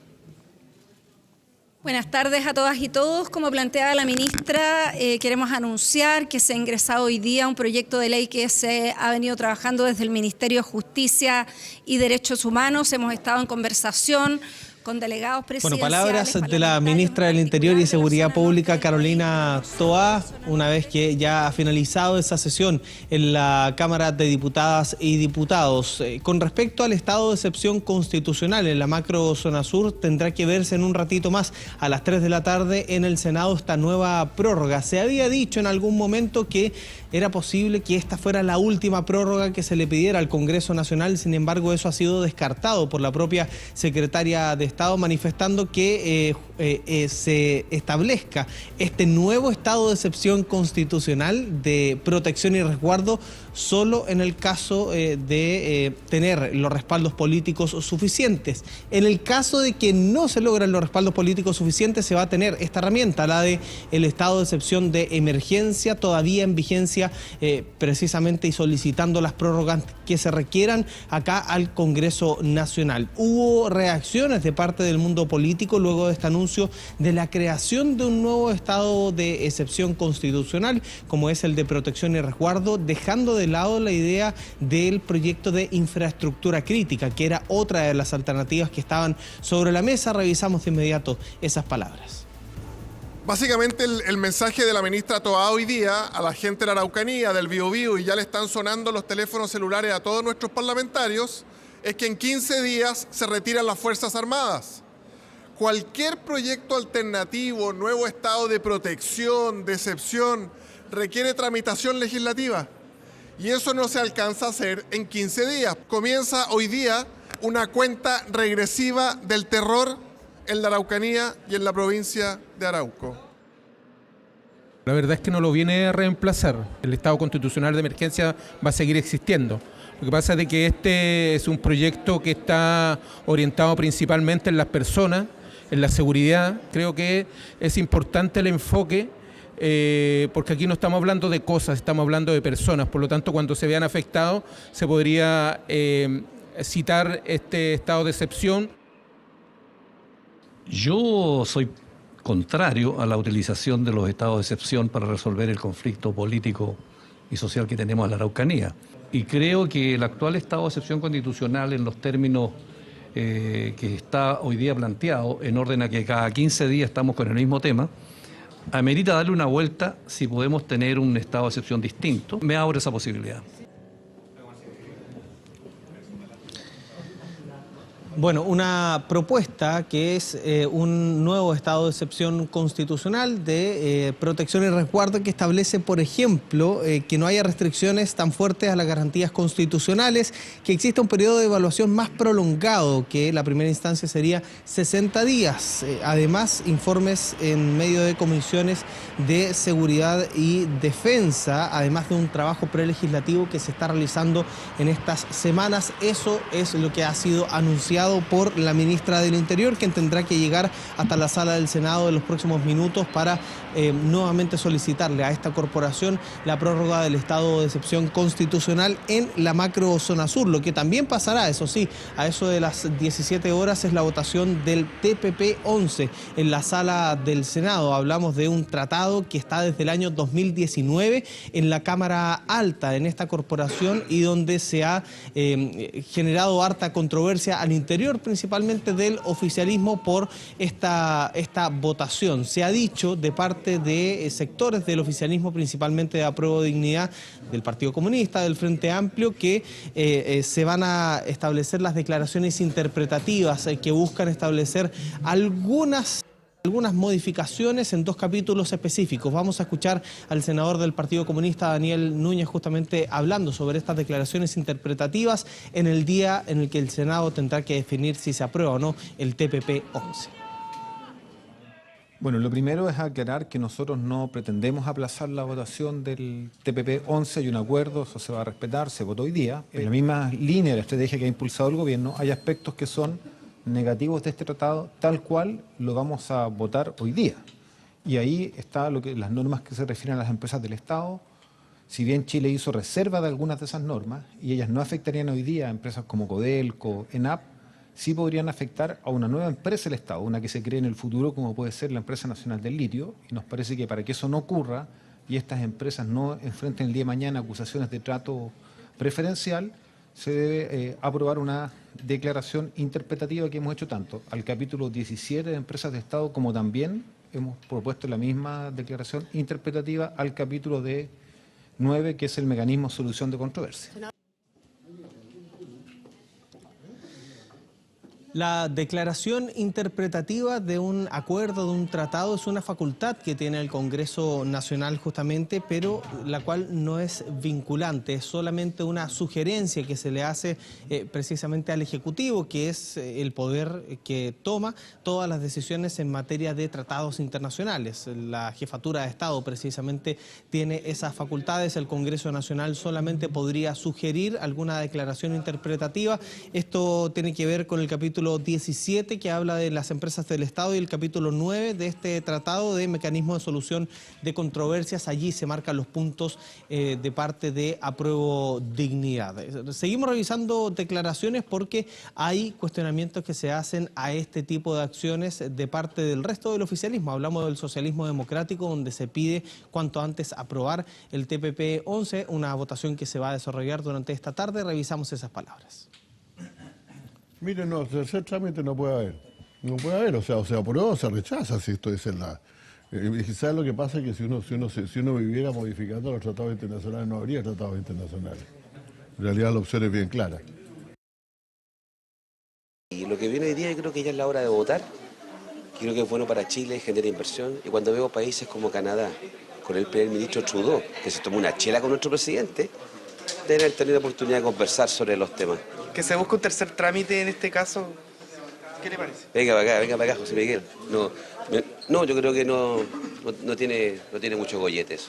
Buenas tardes a todas y todos. Como planteaba la ministra, queremos anunciar que se ha ingresado hoy día un proyecto de ley que se ha venido trabajando desde el Ministerio de Justicia y Derechos Humanos. Hemos estado en conversación con delegados presidenciales. Bueno, palabras de la ministra del Interior y Seguridad Pública, Carolina Toá, una vez que ya ha finalizado esa sesión en la Cámara de Diputadas y Diputados. Con respecto al estado de excepción constitucional en la macro zona sur, tendrá que verse en un ratito más, a las 3 de la tarde, en el Senado, esta nueva prórroga. Se había dicho en algún momento que era posible que esta fuera la última prórroga que se le pidiera al Congreso Nacional. Sin embargo, eso ha sido descartado por la propia secretaria de Estado, manifestando que se establezca este nuevo estado de excepción constitucional de protección y resguardo solo en el caso de tener los respaldos políticos suficientes. En el caso de que no se logren los respaldos políticos suficientes, se va a tener esta herramienta, la de el estado de excepción de emergencia, todavía en vigencia precisamente, y solicitando las prórrogas que se requieran acá al Congreso Nacional. Hubo reacciones de parte del mundo político luego de este anuncio de la creación de un nuevo estado de excepción constitucional, como es el de protección y resguardo, dejando de lado la idea del proyecto de infraestructura crítica, que era otra de las alternativas que estaban sobre la mesa. Revisamos de inmediato esas palabras. Básicamente el mensaje de la ministra Toá hoy día a la gente de la Araucanía, del Biobío, y ya le están sonando los teléfonos celulares a todos nuestros parlamentarios, es que en 15 días se retiran las Fuerzas Armadas. Cualquier proyecto alternativo, nuevo estado de protección, de excepción, requiere tramitación legislativa. Y eso no se alcanza a hacer en 15 días. Comienza hoy día una cuenta regresiva del terror en la Araucanía y en la provincia de Arauco. La verdad es que no lo viene a reemplazar. El estado constitucional de emergencia va a seguir existiendo. Lo que pasa es de que este es un proyecto que está orientado principalmente en las personas, en la seguridad. Creo que es importante el enfoque porque aquí no estamos hablando de cosas, estamos hablando de personas. Por lo tanto, cuando se vean afectados, se podría citar este estado de excepción. Yo soy contrario a la utilización de los estados de excepción para resolver el conflicto político y social que tenemos en la Araucanía. Y creo que el actual estado de excepción constitucional, en los términos que está hoy día planteado, en orden a que cada 15 días estamos con el mismo tema, amerita darle una vuelta si podemos tener un estado de excepción distinto. Me abre esa posibilidad. Bueno, una propuesta que es un nuevo estado de excepción constitucional de protección y resguardo que establece, por ejemplo, que no haya restricciones tan fuertes a las garantías constitucionales, que exista un periodo de evaluación más prolongado, que la primera instancia sería 60 días. Además, informes en medio de comisiones de seguridad y defensa, además de un trabajo prelegislativo que se está realizando en estas semanas. Eso es lo que ha sido anunciado por la ministra del Interior, quien tendrá que llegar hasta la sala del Senado en los próximos minutos para nuevamente solicitarle a esta corporación la prórroga del estado de excepción constitucional en la macro zona sur. Lo que también pasará, eso sí, a eso de las 17 horas es la votación del TPP-11 en la sala del Senado. Hablamos de un tratado que está desde el año 2019 en la Cámara Alta, en esta corporación, y donde se ha generado harta controversia al interior, principalmente del oficialismo, por esta votación. Se ha dicho de parte de sectores del oficialismo, principalmente de Apruebo Dignidad, del Partido Comunista, del Frente Amplio, que se van a establecer las declaraciones interpretativas que buscan establecer algunas modificaciones en 2 capítulos específicos. Vamos a escuchar al senador del Partido Comunista, Daniel Núñez, justamente hablando sobre estas declaraciones interpretativas en el día en el que el Senado tendrá que definir si se aprueba o no el TPP-11. Bueno, lo primero es aclarar que nosotros no pretendemos aplazar la votación del TPP-11, hay un acuerdo, eso se va a respetar, se votó hoy día. En la misma línea de la estrategia que ha impulsado el gobierno, hay aspectos que son negativos de este tratado, tal cual lo vamos a votar hoy día. Y ahí está las normas que se refieren a las empresas del Estado. Si bien Chile hizo reserva de algunas de esas normas, y ellas no afectarían hoy día a empresas como Codelco, ENAP, sí podrían afectar a una nueva empresa del Estado, una que se cree en el futuro, como puede ser la Empresa Nacional del Litio, y nos parece que para que eso no ocurra y estas empresas no enfrenten el día de mañana acusaciones de trato preferencial, se debe aprobar una declaración interpretativa que hemos hecho tanto al capítulo 17 de Empresas de Estado, como también hemos propuesto la misma declaración interpretativa al capítulo 9, que es el mecanismo de solución de controversia. La declaración interpretativa de un acuerdo, de un tratado, es una facultad que tiene el Congreso Nacional justamente, pero la cual no es vinculante, es solamente una sugerencia que se le hace precisamente al Ejecutivo, que es el poder que toma todas las decisiones en materia de tratados internacionales. La Jefatura de Estado precisamente tiene esas facultades, el Congreso Nacional solamente podría sugerir alguna declaración interpretativa. Esto tiene que ver con el capítulo 17, que habla de las empresas del Estado, y el capítulo 9 de este tratado de mecanismo de solución de controversias. Allí se marcan los puntos de parte de Apruebo Dignidad. Seguimos revisando declaraciones porque hay cuestionamientos que se hacen a este tipo de acciones de parte del resto del oficialismo. Hablamos del socialismo democrático, donde se pide cuanto antes aprobar el TPP-11, una votación que se va a desarrollar durante esta tarde. Revisamos esas palabras. Miren, no, tercer trámite no puede haber. No puede haber, o sea, se aprueba o se rechaza, si esto es la... quizás lo que pasa es que si uno viviera modificando los tratados internacionales, no habría tratados internacionales. En realidad la opción es bien clara. Y lo que viene hoy día, yo creo que ya es la hora de votar. Creo que es bueno para Chile, genera inversión. Y cuando veo países como Canadá, con el primer ministro Trudeau, que se tomó una chela con nuestro presidente, deben haber tenido la oportunidad de conversar sobre los temas. Que se busque un tercer trámite en este caso, ¿qué le parece? Venga para acá, José Miguel. No, No, yo creo que no tiene muchos golletes.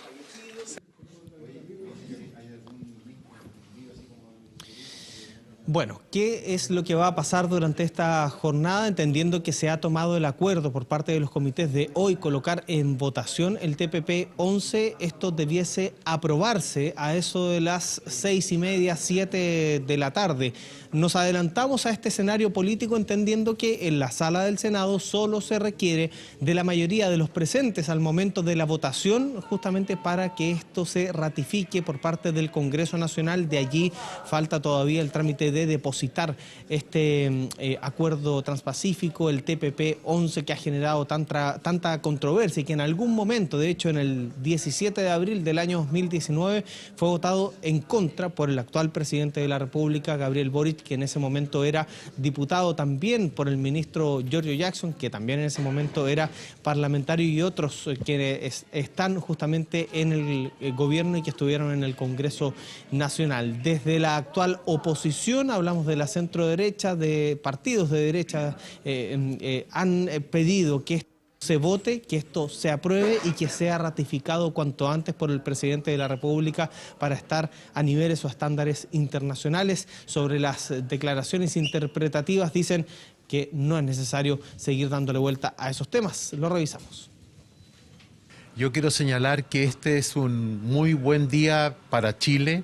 Bueno, ¿qué es lo que va a pasar durante esta jornada? Entendiendo que se ha tomado el acuerdo por parte de los comités de hoy colocar en votación el TPP-11. Esto debiese aprobarse a eso de las 6:30, 7 de la tarde. Nos adelantamos a este escenario político entendiendo que en la sala del Senado solo se requiere de la mayoría de los presentes al momento de la votación, justamente para que esto se ratifique por parte del Congreso Nacional. De allí falta todavía el trámite de depositar este acuerdo transpacífico, el TPP-11, que ha generado tanta controversia y que en algún momento, de hecho en el 17 de abril del año 2019, fue votado en contra por el actual presidente de la República, Gabriel Boric, que en ese momento era diputado, también por el ministro Giorgio Jackson, que también en ese momento era parlamentario, y otros que están justamente en el gobierno y que estuvieron en el Congreso Nacional. Desde la actual oposición, hablamos de la centro-derecha, de partidos de derecha, han pedido que esto se vote, que esto se apruebe y que sea ratificado cuanto antes por el presidente de la República para estar a niveles o estándares internacionales. Sobre las declaraciones interpretativas, dicen que no es necesario seguir dándole vuelta a esos temas. Lo revisamos. Yo quiero señalar que este es un muy buen día para Chile,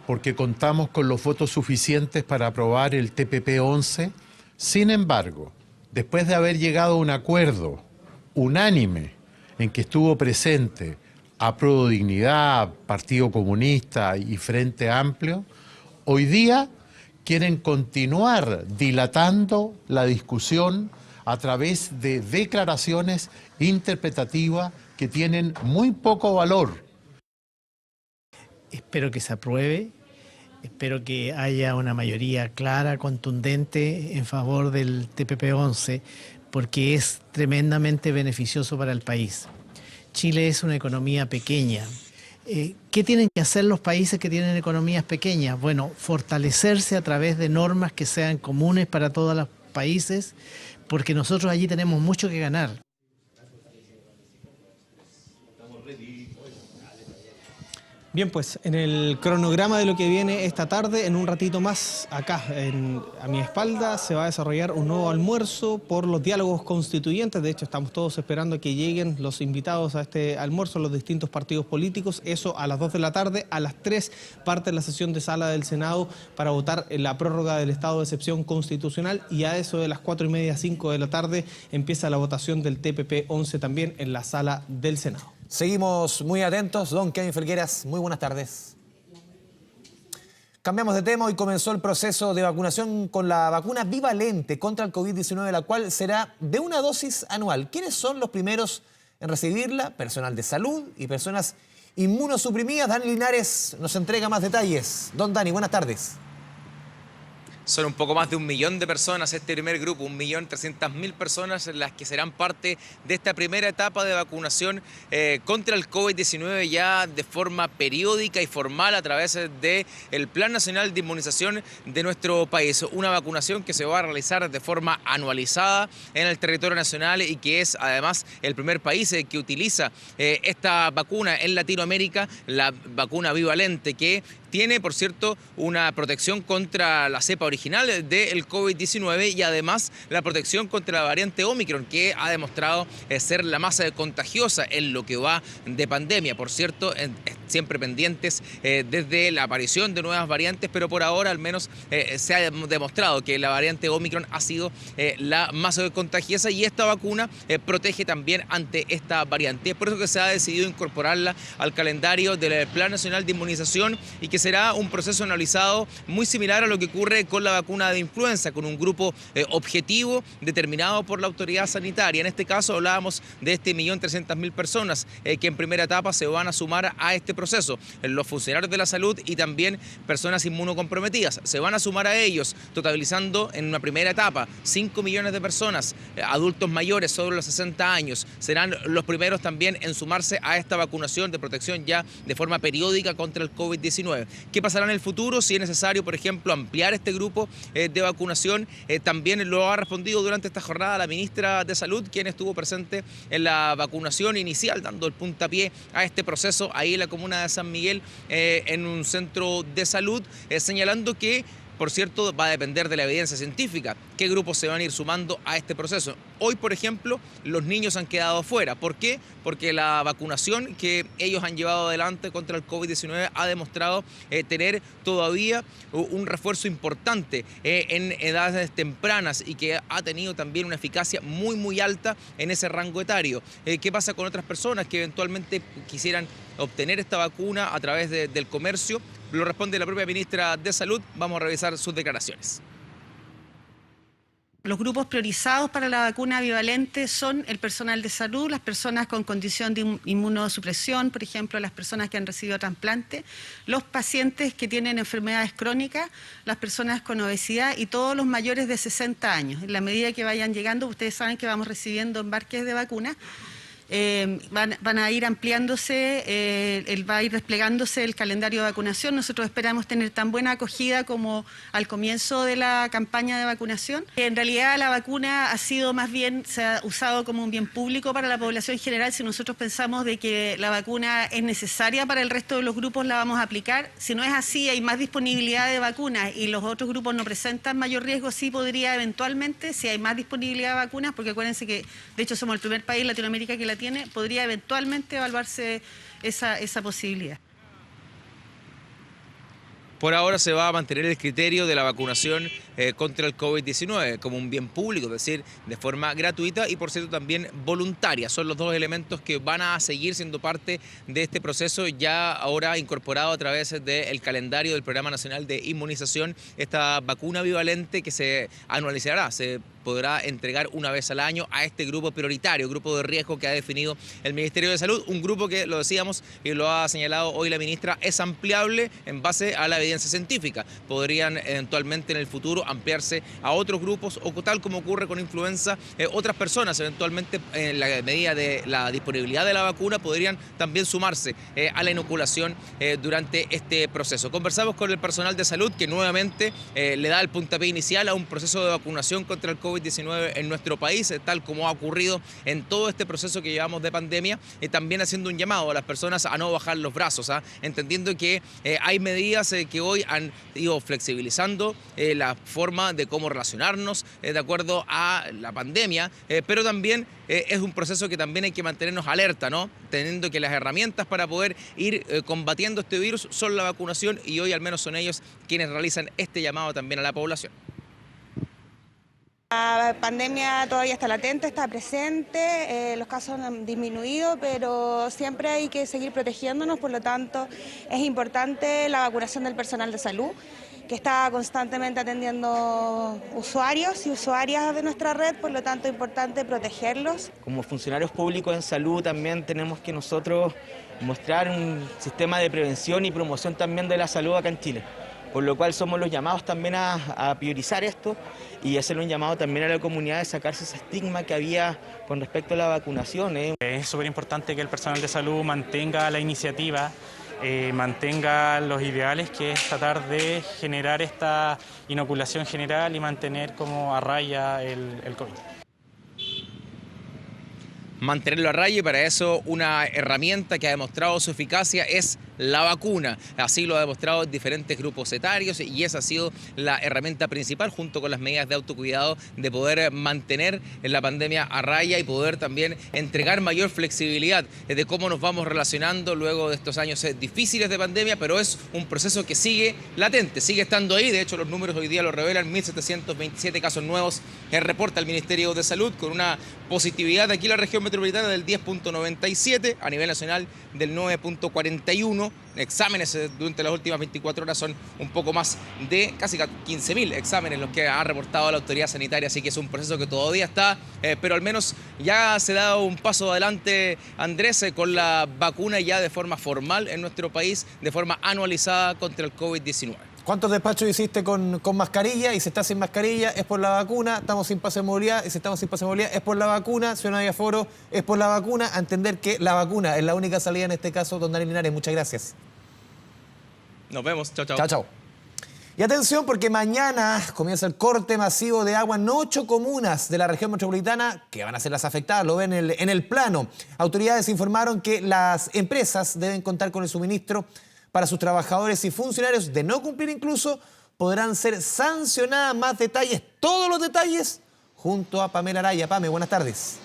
porque contamos con los votos suficientes para aprobar el TPP-11. Sin embargo, después de haber llegado a un acuerdo unánime en que estuvo presente Apruebo Dignidad, Partido Comunista y Frente Amplio, hoy día quieren continuar dilatando la discusión a través de declaraciones interpretativas que tienen muy poco valor. Espero que se apruebe, espero que haya una mayoría clara, contundente en favor del TPP-11, porque es tremendamente beneficioso para el país. Chile es una economía pequeña. ¿Qué tienen que hacer los países que tienen economías pequeñas? Bueno, fortalecerse a través de normas que sean comunes para todos los países, porque nosotros allí tenemos mucho que ganar. Bien, pues en el cronograma de lo que viene esta tarde, en un ratito más, acá a mi espalda, se va a desarrollar un nuevo almuerzo por los diálogos constituyentes. De hecho, estamos todos esperando que lleguen los invitados a este almuerzo, los distintos partidos políticos. Eso a las 2 de la tarde. A las 3 parte la sesión de sala del Senado para votar la prórroga del estado de excepción constitucional, y a eso de las 4:30, 5 de la tarde empieza la votación del TPP-11 también en la sala del Senado. Seguimos muy atentos. Don Kevin Felgueras, muy buenas tardes. Cambiamos de tema. Hoy comenzó el proceso de vacunación con la vacuna bivalente contra el COVID-19, la cual será de una dosis anual. ¿Quiénes son los primeros en recibirla? Personal de salud y personas inmunosuprimidas. Dani Linares nos entrega más detalles. Don Dani, buenas tardes. Son un poco más de 1 millón de personas este primer grupo, 1.300.000 personas las que serán parte de esta primera etapa de vacunación contra el COVID-19 ya de forma periódica y formal a través del Plan Nacional de Inmunización de nuestro país. Una vacunación que se va a realizar de forma anualizada en el territorio nacional y que es además el primer país que utiliza esta vacuna en Latinoamérica, la vacuna bivalente, que tiene, por cierto, una protección contra la cepa original del COVID-19 y además la protección contra la variante Omicron, que ha demostrado ser la más contagiosa en lo que va de pandemia. Por cierto, siempre pendientes desde la aparición de nuevas variantes, pero por ahora al menos se ha demostrado que la variante Omicron ha sido la más contagiosa, y esta vacuna protege también ante esta variante. Es por eso que se ha decidido incorporarla al calendario del Plan Nacional de Inmunización, y que será un proceso analizado muy similar a lo que ocurre con la vacuna de influenza, con un grupo objetivo determinado por la autoridad sanitaria. En este caso hablábamos de 1.300.000 personas que en primera etapa se van a sumar a este proceso, los funcionarios de la salud y también personas inmunocomprometidas. Se van a sumar a ellos, totalizando en una primera etapa 5 millones de personas, adultos mayores sobre los 60 años. Serán los primeros también en sumarse a esta vacunación de protección ya de forma periódica contra el COVID-19. ¿Qué pasará en el futuro? Si es necesario, por ejemplo, ampliar este grupo de vacunación, también lo ha respondido durante esta jornada la ministra de Salud, quien estuvo presente en la vacunación inicial, dando el puntapié a este proceso ahí en la comuna de San Miguel, en un centro de salud, señalando que, por cierto, va a depender de la evidencia científica qué grupos se van a ir sumando a este proceso. Hoy, por ejemplo, los niños han quedado fuera. ¿Por qué? Porque la vacunación que ellos han llevado adelante contra el COVID-19 ha demostrado tener todavía un refuerzo importante en edades tempranas y que ha tenido también una eficacia muy, muy alta en ese rango etario. ¿Qué pasa con otras personas que eventualmente quisieran obtener esta vacuna a través del comercio? Lo responde la propia ministra de Salud. Vamos a revisar sus declaraciones. Los grupos priorizados para la vacuna bivalente son el personal de salud, las personas con condición de inmunosupresión, por ejemplo, las personas que han recibido trasplante, los pacientes que tienen enfermedades crónicas, las personas con obesidad y todos los mayores de 60 años. En la medida que vayan llegando, ustedes saben que vamos recibiendo embarques de vacunas. Van a ir ampliándose, va a ir desplegándose el calendario de vacunación. Nosotros esperamos tener tan buena acogida como al comienzo de la campaña de vacunación. En realidad la vacuna ha sido más bien, se ha usado como un bien público para la población general. Si nosotros pensamos de que la vacuna es necesaria para el resto de los grupos, la vamos a aplicar. Si no es así, hay más disponibilidad de vacunas y los otros grupos no presentan mayor riesgo, sí podría eventualmente, si hay más disponibilidad de vacunas, porque acuérdense que de hecho somos el primer país en Latinoamérica que la tiene, podría eventualmente evaluarse esa posibilidad. Por ahora se va a mantener el criterio de la vacunación contra el COVID-19 como un bien público, es decir, de forma gratuita y por cierto también voluntaria. Son los dos elementos que van a seguir siendo parte de este proceso ya ahora incorporado a través del calendario del Programa Nacional de Inmunización, esta vacuna bivalente que se anualizará, se podrá entregar una vez al año a este grupo prioritario, grupo de riesgo que ha definido el Ministerio de Salud, un grupo que, lo decíamos y lo ha señalado hoy la ministra, es ampliable en base a la evidencia científica. Podrían eventualmente en el futuro ampliarse a otros grupos o tal como ocurre con influenza, otras personas eventualmente en la medida de la disponibilidad de la vacuna podrían también sumarse a la inoculación durante este proceso. Conversamos con el personal de salud que nuevamente le da el puntapié inicial a un proceso de vacunación contra el COVID-19 en nuestro país, tal como ha ocurrido en todo este proceso que llevamos de pandemia, también haciendo un llamado a las personas a no bajar los brazos, entendiendo que hay medidas que hoy han ido flexibilizando la forma de cómo relacionarnos de acuerdo a la pandemia, pero también es un proceso que también hay que mantenernos alerta, ¿no? Teniendo que las herramientas para poder ir combatiendo este virus son la vacunación y hoy al menos son ellos quienes realizan este llamado también a la población. La pandemia todavía está latente, está presente, los casos han disminuido, pero siempre hay que seguir protegiéndonos, por lo tanto es importante la vacunación del personal de salud, que está constantemente atendiendo usuarios y usuarias de nuestra red, por lo tanto es importante protegerlos. Como funcionarios públicos en salud también tenemos que nosotros mostrar un sistema de prevención y promoción también de la salud acá en Chile. Por lo cual somos los llamados también a priorizar esto y hacerle un llamado también a la comunidad de sacarse ese estigma que había con respecto a la vacunación. Es súper importante que el personal de salud mantenga la iniciativa, mantenga los ideales, que es tratar de generar esta inoculación general y mantener como a raya el COVID. Mantenerlo a raya y para eso una herramienta que ha demostrado su eficacia es la vacuna. Así lo ha demostrado diferentes grupos etarios y esa ha sido la herramienta principal junto con las medidas de autocuidado de poder mantener la pandemia a raya y poder también entregar mayor flexibilidad de cómo nos vamos relacionando luego de estos años difíciles de pandemia, pero es un proceso que sigue latente, sigue estando ahí. De hecho, los números hoy día lo revelan, 1.727 casos nuevos reporta el Ministerio de Salud con una positividad aquí en la región metropolitana del 10.97, a nivel nacional del 9.41. Exámenes durante las últimas 24 horas son un poco más de casi 15.000 exámenes los que ha reportado la autoridad sanitaria, así que es un proceso que todavía está, pero al menos ya se ha dado un paso adelante, Andrés, con la vacuna ya de forma formal en nuestro país, de forma anualizada contra el COVID-19. ¿Cuántos despachos hiciste con mascarilla? Y si estás sin mascarilla es por la vacuna. Estamos sin pase de movilidad, y si estamos sin pase de movilidad es por la vacuna. Si no hay aforo es por la vacuna. A entender que la vacuna es la única salida en este caso. Don Daniel Linares, muchas gracias. Nos vemos. Chao, chao. Chao, chao. Y atención, porque mañana comienza el corte masivo de agua en 8 comunas de la región metropolitana que van a ser las afectadas, lo ven en el plano. Autoridades informaron que las empresas deben contar con el suministro para sus trabajadores y funcionarios. De no cumplir incluso, podrán ser sancionadas. Más detalles, todos los detalles, junto a Pamela Araya. Pame, buenas tardes.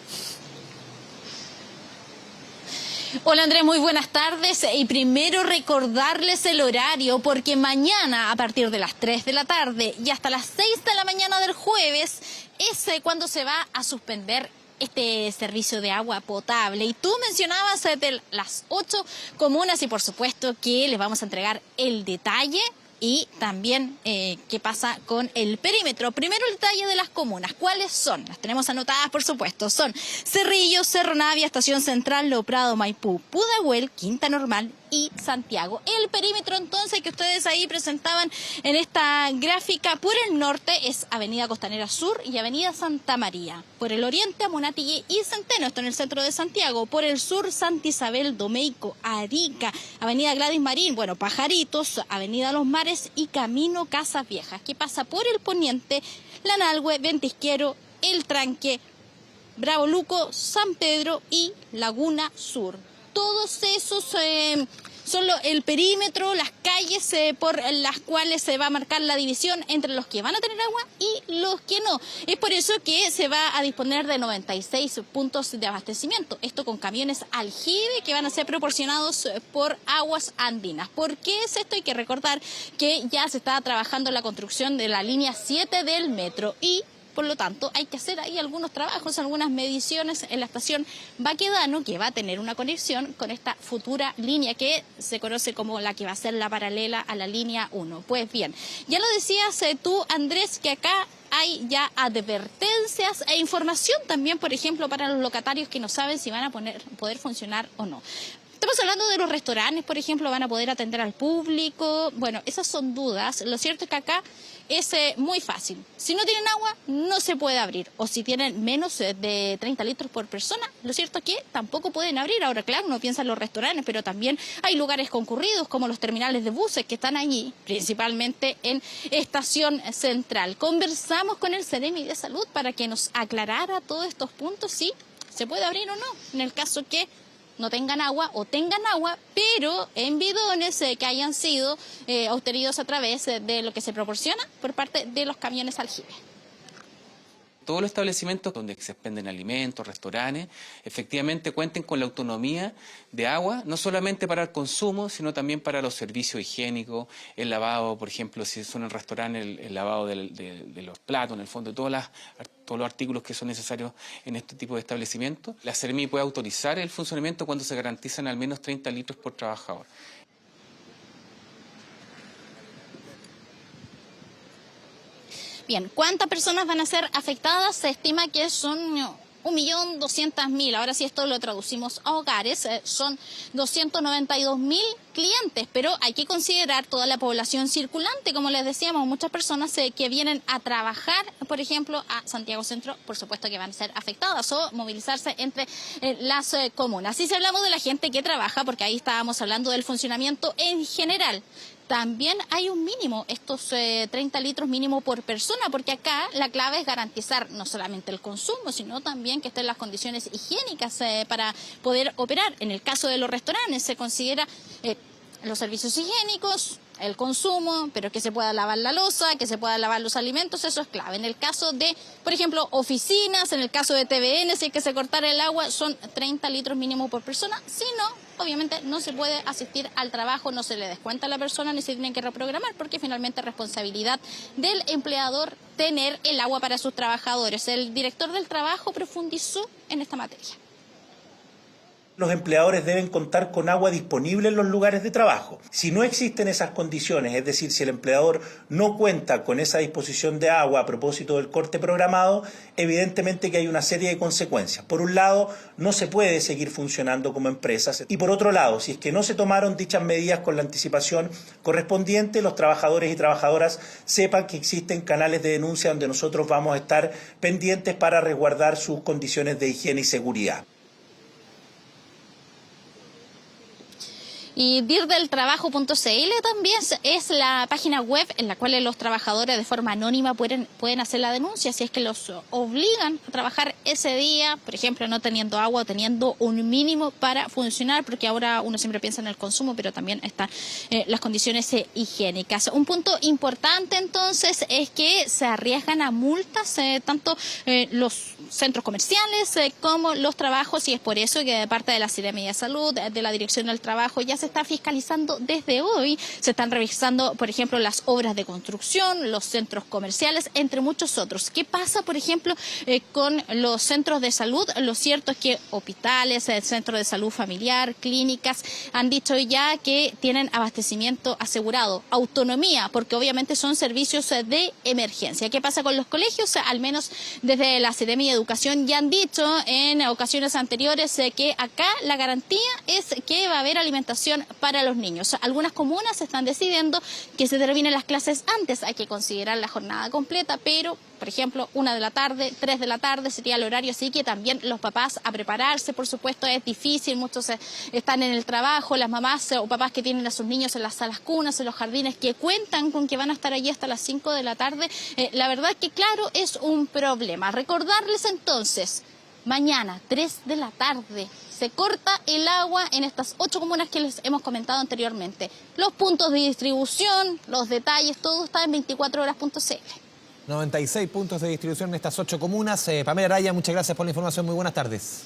Hola Andrés, muy buenas tardes. Y primero recordarles el horario, porque mañana a partir de las 3 de la tarde y hasta las 6 de la mañana del jueves es cuando se va a suspender este servicio de agua potable. Y tú mencionabas de las 8 comunas y por supuesto que les vamos a entregar el detalle y también qué pasa con el perímetro. Primero el detalle de las comunas. ¿Cuáles son? Las tenemos anotadas, por supuesto. Son Cerrillo, Cerro Navia, Estación Central, Lo Prado, Maipú, Pudahuel, Quinta Normal y Santiago. El perímetro entonces que ustedes ahí presentaban en esta gráfica, por el norte es Avenida Costanera Sur y Avenida Santa María. Por el oriente Amunátegui y Centeno, esto en el centro de Santiago. Por el sur Santa Isabel, Domeico, Arica, Avenida Gladys Marín, bueno, Pajaritos, Avenida Los Mares y Camino Casas Viejas. ¿Qué pasa? Por el poniente, La Nalhue, Ventisquero, El Tranque, Bravo Luco, San Pedro y Laguna Sur. Todos esos son el perímetro, las calles por las cuales se va a marcar la división entre los que van a tener agua y los que no. Es por eso que se va a disponer de 96 puntos de abastecimiento. Esto con camiones aljibe que van a ser proporcionados por Aguas Andinas. ¿Por qué es esto? Hay que recordar que ya se está trabajando en la construcción de la línea 7 del metro y por lo tanto, hay que hacer ahí algunos trabajos, algunas mediciones en la estación Baquedano, que va a tener una conexión con esta futura línea que se conoce como la que va a ser la paralela a la línea 1. Pues bien, ya lo decías tú, Andrés, que acá hay ya advertencias e información también, por ejemplo, para los locatarios que no saben si van a poder funcionar o no. Estamos hablando de los restaurantes, por ejemplo, van a poder atender al público. Bueno, esas son dudas. Lo cierto es que acá es muy fácil. Si no tienen agua, no se puede abrir. O si tienen menos de 30 litros por persona, lo cierto es que tampoco pueden abrir. Ahora, claro, uno piensa en los restaurantes, pero también hay lugares concurridos como los terminales de buses que están allí, principalmente en Estación Central. Conversamos con el Ceremi de Salud para que nos aclarara todos estos puntos, si se puede abrir o no, en el caso que no tengan agua o tengan agua, pero en bidones que hayan sido obtenidos a través de lo que se proporciona por parte de los camiones aljibe. Todos los establecimientos donde se expenden alimentos, restaurantes, efectivamente cuenten con la autonomía de agua, no solamente para el consumo, sino también para los servicios higiénicos, el lavado, por ejemplo, si son en restaurantes, el lavado de los platos, en el fondo, todos los artículos que son necesarios en este tipo de establecimientos. La Ceremi puede autorizar el funcionamiento cuando se garantizan al menos 30 litros por trabajador. Bien, ¿cuántas personas van a ser afectadas? Se estima que son 1.200.000. Ahora, si esto lo traducimos a hogares, son 292.000 clientes, pero hay que considerar toda la población circulante. Como les decíamos, muchas personas que vienen a trabajar, por ejemplo, a Santiago Centro, por supuesto que van a ser afectadas o movilizarse entre las comunas. Y si hablamos de la gente que trabaja, porque ahí estábamos hablando del funcionamiento en general, también hay un mínimo, estos 30 litros mínimo por persona, porque acá la clave es garantizar no solamente el consumo, sino también que estén las condiciones higiénicas para poder operar. En el caso de los restaurantes se considera los servicios higiénicos, el consumo, pero que se pueda lavar la loza, que se pueda lavar los alimentos, eso es clave. En el caso de, por ejemplo, oficinas, en el caso de TVN, si es que se cortara el agua, son 30 litros mínimo por persona. Si no, obviamente no se puede asistir al trabajo, no se le descuenta a la persona ni se tiene que reprogramar, porque finalmente es responsabilidad del empleador tener el agua para sus trabajadores. El director del trabajo profundizó en esta materia. Los empleadores deben contar con agua disponible en los lugares de trabajo. Si no existen esas condiciones, es decir, si el empleador no cuenta con esa disposición de agua a propósito del corte programado, evidentemente que hay una serie de consecuencias. Por un lado, no se puede seguir funcionando como empresas y por otro lado, si es que no se tomaron dichas medidas con la anticipación correspondiente, los trabajadores y trabajadoras sepan que existen canales de denuncia donde nosotros vamos a estar pendientes para resguardar sus condiciones de higiene y seguridad. Y dirdeltrabajo.cl también es la página web en la cual los trabajadores de forma anónima pueden hacer la denuncia si es que los obligan a trabajar ese día, por ejemplo, no teniendo agua o teniendo un mínimo para funcionar, porque ahora uno siempre piensa en el consumo, pero también están las condiciones higiénicas. Un punto importante entonces es que se arriesgan a multas tanto los centros comerciales como los trabajos, y es por eso que de parte de la Seremía de Salud, de la Dirección del Trabajo, ya se está fiscalizando desde hoy. Se están revisando, por ejemplo, las obras de construcción, los centros comerciales, entre muchos otros. ¿Qué pasa, por ejemplo, con los centros de salud? Lo cierto es que hospitales, el centro de salud familiar, clínicas, han dicho ya que tienen abastecimiento asegurado, autonomía, porque obviamente son servicios de emergencia. ¿Qué pasa con los colegios? Al menos desde la Seremía de Educación ya han dicho en ocasiones anteriores que acá la garantía es que va a haber alimentación para los niños. Algunas comunas están decidiendo que se terminen las clases antes. Hay que considerar la jornada completa, pero, por ejemplo, 1 de la tarde, 3 de la tarde sería el horario, así que también los papás a prepararse, por supuesto, es difícil, muchos están en el trabajo, las mamás o papás que tienen a sus niños en las salas cunas, en los jardines, que cuentan con que van a estar allí hasta las 5 de la tarde, la verdad que, claro, es un problema. Recordarles entonces, mañana, 3 de la tarde, se corta el agua en estas 8 comunas que les hemos comentado anteriormente. Los puntos de distribución, los detalles, todo está en 24horas.cl. 96 puntos de distribución en estas 8 comunas. Pamela Araya, muchas gracias por la información. Muy buenas tardes.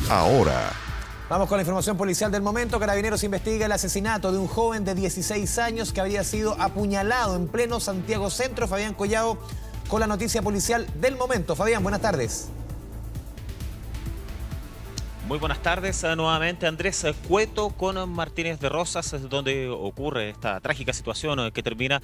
Ahora. Vamos con la información policial del momento. Carabineros investiga el asesinato de un joven de 16 años que habría sido apuñalado en pleno Santiago Centro. Fabián Collado con la noticia policial del momento. Fabián, buenas tardes. Muy buenas tardes nuevamente. Andrés, Cueto con Martínez de Rosas, es donde ocurre esta trágica situación que termina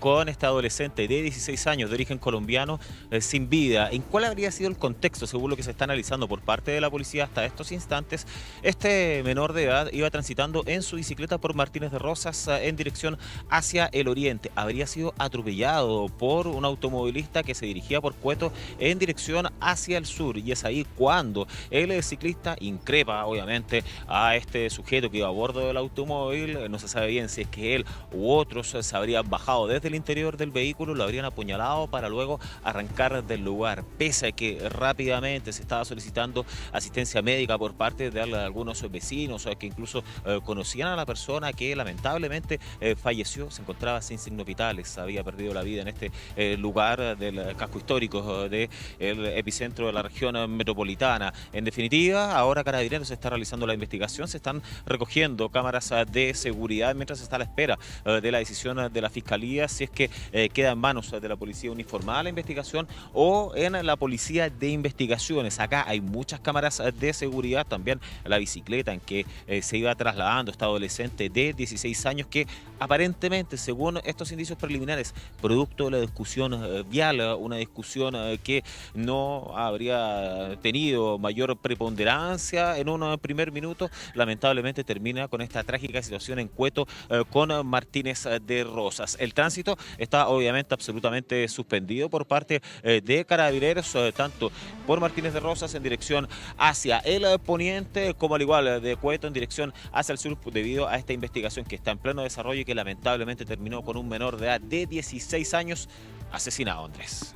con este adolescente de 16 años de origen colombiano sin vida. ¿En cuál habría sido el contexto, según lo que se está analizando por parte de la policía hasta estos instantes? Este menor de edad iba transitando en su bicicleta por Martínez de Rosas en dirección hacia el oriente. Habría sido atropellado por un automovilista que se dirigía por Cueto en dirección hacia el sur, y es ahí cuando el ciclista increpa obviamente a este sujeto que iba a bordo del automóvil. No se sabe bien si es que él u otros se habrían bajado desde el interior del vehículo, lo habrían apuñalado para luego arrancar del lugar, pese a que rápidamente se estaba solicitando asistencia médica por parte de algunos vecinos que incluso conocían a la persona que lamentablemente falleció. Se encontraba sin signos vitales, había perdido la vida en este lugar del casco histórico del epicentro de la región metropolitana. En definitiva, ahora Carabineros está realizando la investigación, se están recogiendo cámaras de seguridad mientras está a la espera de la decisión de la Fiscalía, si es que queda en manos de la Policía Uniformada la investigación o en la Policía de Investigaciones. Acá hay muchas cámaras de seguridad, también la bicicleta en que se iba trasladando este adolescente de 16 años que aparentemente, según estos indicios preliminares, producto de la discusión vial, una discusión que no habría tenido mayor preponderancia en un primer minuto, lamentablemente termina con esta trágica situación en Cueto con Martínez de Rosas. El tránsito está obviamente absolutamente suspendido por parte de Carabineros, tanto por Martínez de Rosas en dirección hacia el poniente, como al igual de Cueto en dirección hacia el sur, debido a esta investigación que está en pleno desarrollo y que lamentablemente terminó con un menor de edad de 16 años asesinado, Andrés.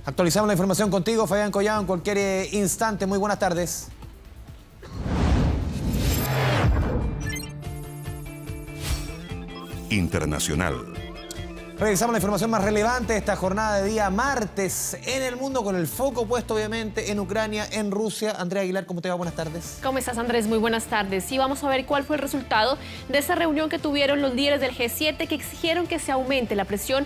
Actualizamos la información contigo, Fabián Collado, en cualquier instante. Muy buenas tardes. Internacional. Revisamos la información más relevante de esta jornada de día martes en el mundo, con el foco puesto obviamente en Ucrania, en Rusia. Andrea Aguilar, ¿cómo te va? Buenas tardes. ¿Cómo estás, Andrés? Muy buenas tardes. Y vamos a ver cuál fue el resultado de esa reunión que tuvieron los líderes del G7, que exigieron que se aumente la presión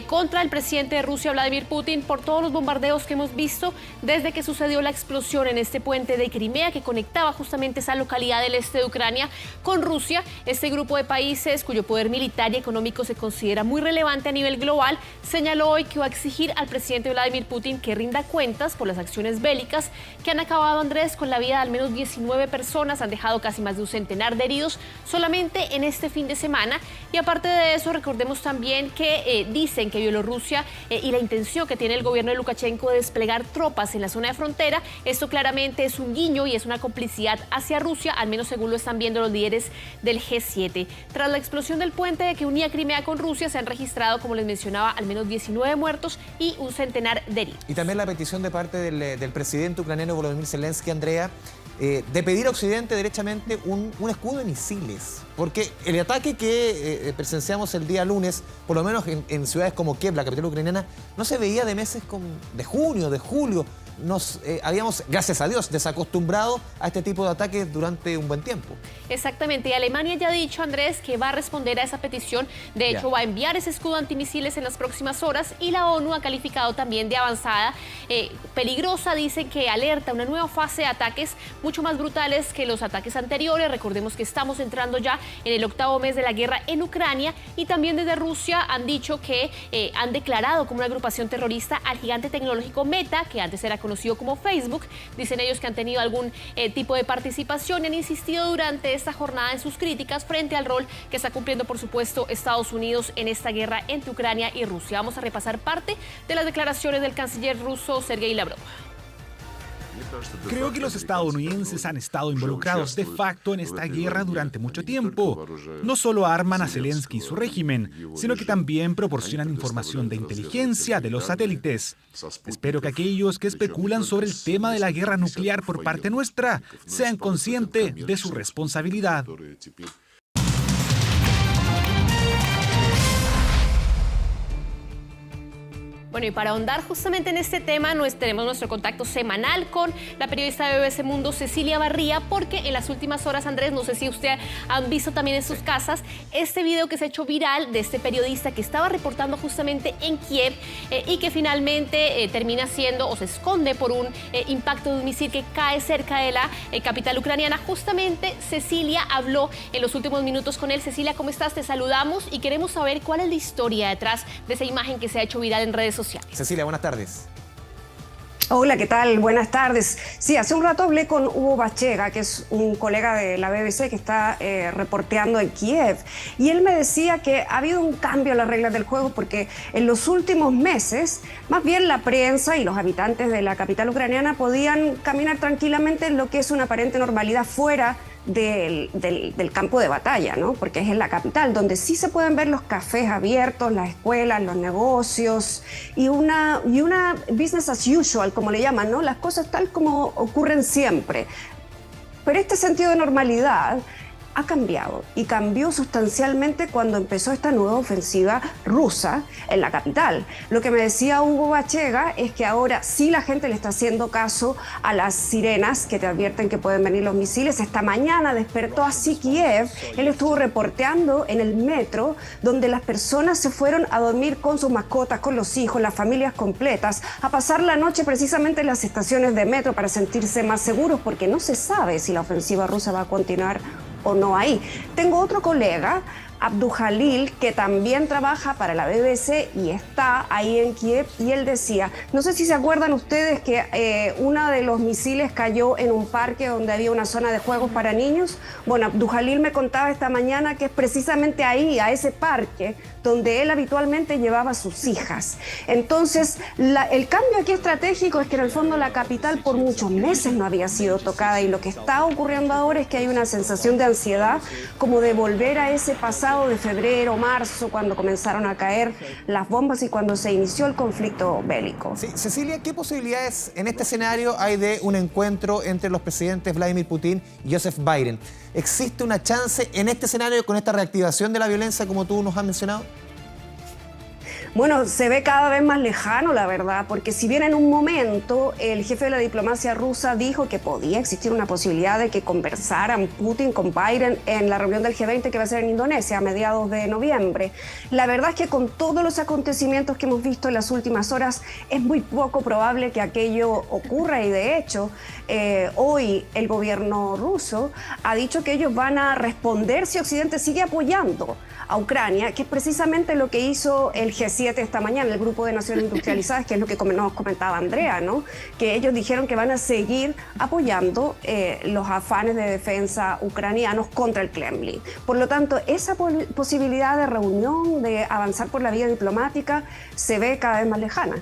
contra el presidente de Rusia, Vladimir Putin, por todos los bombardeos que hemos visto desde que sucedió la explosión en este puente de Crimea que conectaba justamente esa localidad del este de Ucrania con Rusia. Este grupo de países, cuyo poder militar y económico se considera muy relevante a nivel global, señaló hoy que va a exigir al presidente Vladimir Putin que rinda cuentas por las acciones bélicas que han acabado, Andrés, con la vida de al menos 19 personas, han dejado casi más de un centenar de heridos solamente en este fin de semana. Y aparte de eso, recordemos también que dicen que Bielorrusia y la intención que tiene el gobierno de Lukashenko de desplegar tropas en la zona de frontera, esto claramente es un guiño y es una complicidad hacia Rusia, al menos según lo están viendo los líderes del G7. Tras la explosión del puente que unía Crimea con Rusia, se han registrado, como les mencionaba, al menos 19 muertos y un centenar de heridos. Y también la petición de parte del presidente ucraniano Volodymyr Zelensky, Andrea, de pedir a Occidente derechamente un escudo de misiles. Porque el ataque que presenciamos el día lunes, por lo menos en ciudades como Kiev, la capital ucraniana, no se veía de meses de junio, de julio. Nos habíamos, gracias a Dios, desacostumbrado a este tipo de ataques durante un buen tiempo. Exactamente, y Alemania ya ha dicho, Andrés, que va a responder a esa petición. De hecho, va a enviar ese escudo antimisiles en las próximas horas, y la ONU ha calificado también de avanzada, peligrosa. Dice que alerta una nueva fase de ataques mucho más brutales que los ataques anteriores. Recordemos que estamos entrando ya en el 8º mes de la guerra en Ucrania, y también desde Rusia han dicho que han declarado como una agrupación terrorista al gigante tecnológico Meta, que antes era conocido como Facebook. Dicen ellos que han tenido algún tipo de participación y han insistido durante esta jornada en sus críticas frente al rol que está cumpliendo, por supuesto, Estados Unidos en esta guerra entre Ucrania y Rusia. Vamos a repasar parte de las declaraciones del canciller ruso Sergei Lavrov. Creo que los estadounidenses han estado involucrados de facto en esta guerra durante mucho tiempo. No solo arman a Zelensky y su régimen, sino que también proporcionan información de inteligencia de los satélites. Espero que aquellos que especulan sobre el tema de la guerra nuclear por parte nuestra sean conscientes de su responsabilidad. Bueno, y para ahondar justamente en este tema, tenemos nuestro contacto semanal con la periodista de BBC Mundo, Cecilia Barría, porque en las últimas horas, Andrés, no sé si usted han visto también en sus casas este video que se ha hecho viral de este periodista que estaba reportando justamente en Kiev y que finalmente termina siendo o se esconde por un impacto de un misil que cae cerca de la capital ucraniana. Justamente Cecilia habló en los últimos minutos con él. Cecilia, ¿cómo estás? Te saludamos y queremos saber cuál es la historia detrás de esa imagen que se ha hecho viral en redes sociales. Cecilia, buenas tardes. Hola, ¿qué tal? Buenas tardes. Sí, hace un rato hablé con Hugo Bachega, que es un colega de la BBC que está reporteando en Kiev, y él me decía que ha habido un cambio en las reglas del juego porque en los últimos meses, más bien la prensa y los habitantes de la capital ucraniana podían caminar tranquilamente en lo que es una aparente normalidad fuera del campo de batalla, ¿no? Porque es en la capital donde sí se pueden ver los cafés abiertos, las escuelas, los negocios y una business as usual, como le llaman, ¿no? Las cosas tal como ocurren siempre. Pero este sentido de normalidad ha cambiado y cambió sustancialmente cuando empezó esta nueva ofensiva rusa en la capital. Lo que me decía Hugo Bachega es que ahora sí la gente le está haciendo caso a las sirenas que te advierten que pueden venir los misiles. Esta mañana despertó así Kiev. Él estuvo reporteando en el metro donde las personas se fueron a dormir con sus mascotas, con los hijos, las familias completas, a pasar la noche precisamente en las estaciones de metro para sentirse más seguros, porque no se sabe si la ofensiva rusa va a continuar o no ahí. Tengo otro colega, Abdu Jalil, que también trabaja para la BBC y está ahí en Kiev, y él decía, no sé si se acuerdan ustedes que uno de los misiles cayó en un parque donde había una zona de juegos para niños. Bueno, Abdu Jalil me contaba esta mañana que es precisamente ahí, a ese parque, donde él habitualmente llevaba a sus hijas. Entonces, el cambio aquí estratégico es que en el fondo la capital por muchos meses no había sido tocada, y lo que está ocurriendo ahora es que hay una sensación de ansiedad, como de volver a ese pasado de febrero, marzo, cuando comenzaron a caer las bombas y cuando se inició el conflicto bélico. Sí, Cecilia, ¿qué posibilidades en este escenario hay de un encuentro entre los presidentes Vladimir Putin y Joseph Biden? ¿Existe una chance en este escenario con esta reactivación de la violencia como tú nos has mencionado? Bueno, se ve cada vez más lejano, la verdad, porque si bien en un momento el jefe de la diplomacia rusa dijo que podía existir una posibilidad de que conversaran Putin con Biden en la reunión del G20 que va a ser en Indonesia a mediados de noviembre, la verdad es que con todos los acontecimientos que hemos visto en las últimas horas es muy poco probable que aquello ocurra y de hecho hoy el gobierno ruso ha dicho que ellos van a responder si Occidente sigue apoyando a Ucrania, que es precisamente lo que hizo el G7 esta mañana, el Grupo de Naciones Industrializadas, que es lo que nos comentaba Andrea, ¿no? Que ellos dijeron que van a seguir apoyando los afanes de defensa ucranianos contra el Kremlin. Por lo tanto, esa posibilidad de reunión, de avanzar por la vía diplomática, se ve cada vez más lejana.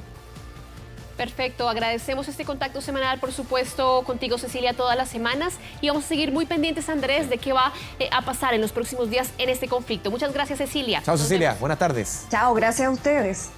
Perfecto, agradecemos este contacto semanal, por supuesto, contigo, Cecilia, todas las semanas, y vamos a seguir muy pendientes, Andrés, de qué va a pasar en los próximos días en este conflicto. Muchas gracias, Cecilia. Chao, Cecilia. Buenas tardes. Chao, gracias a ustedes.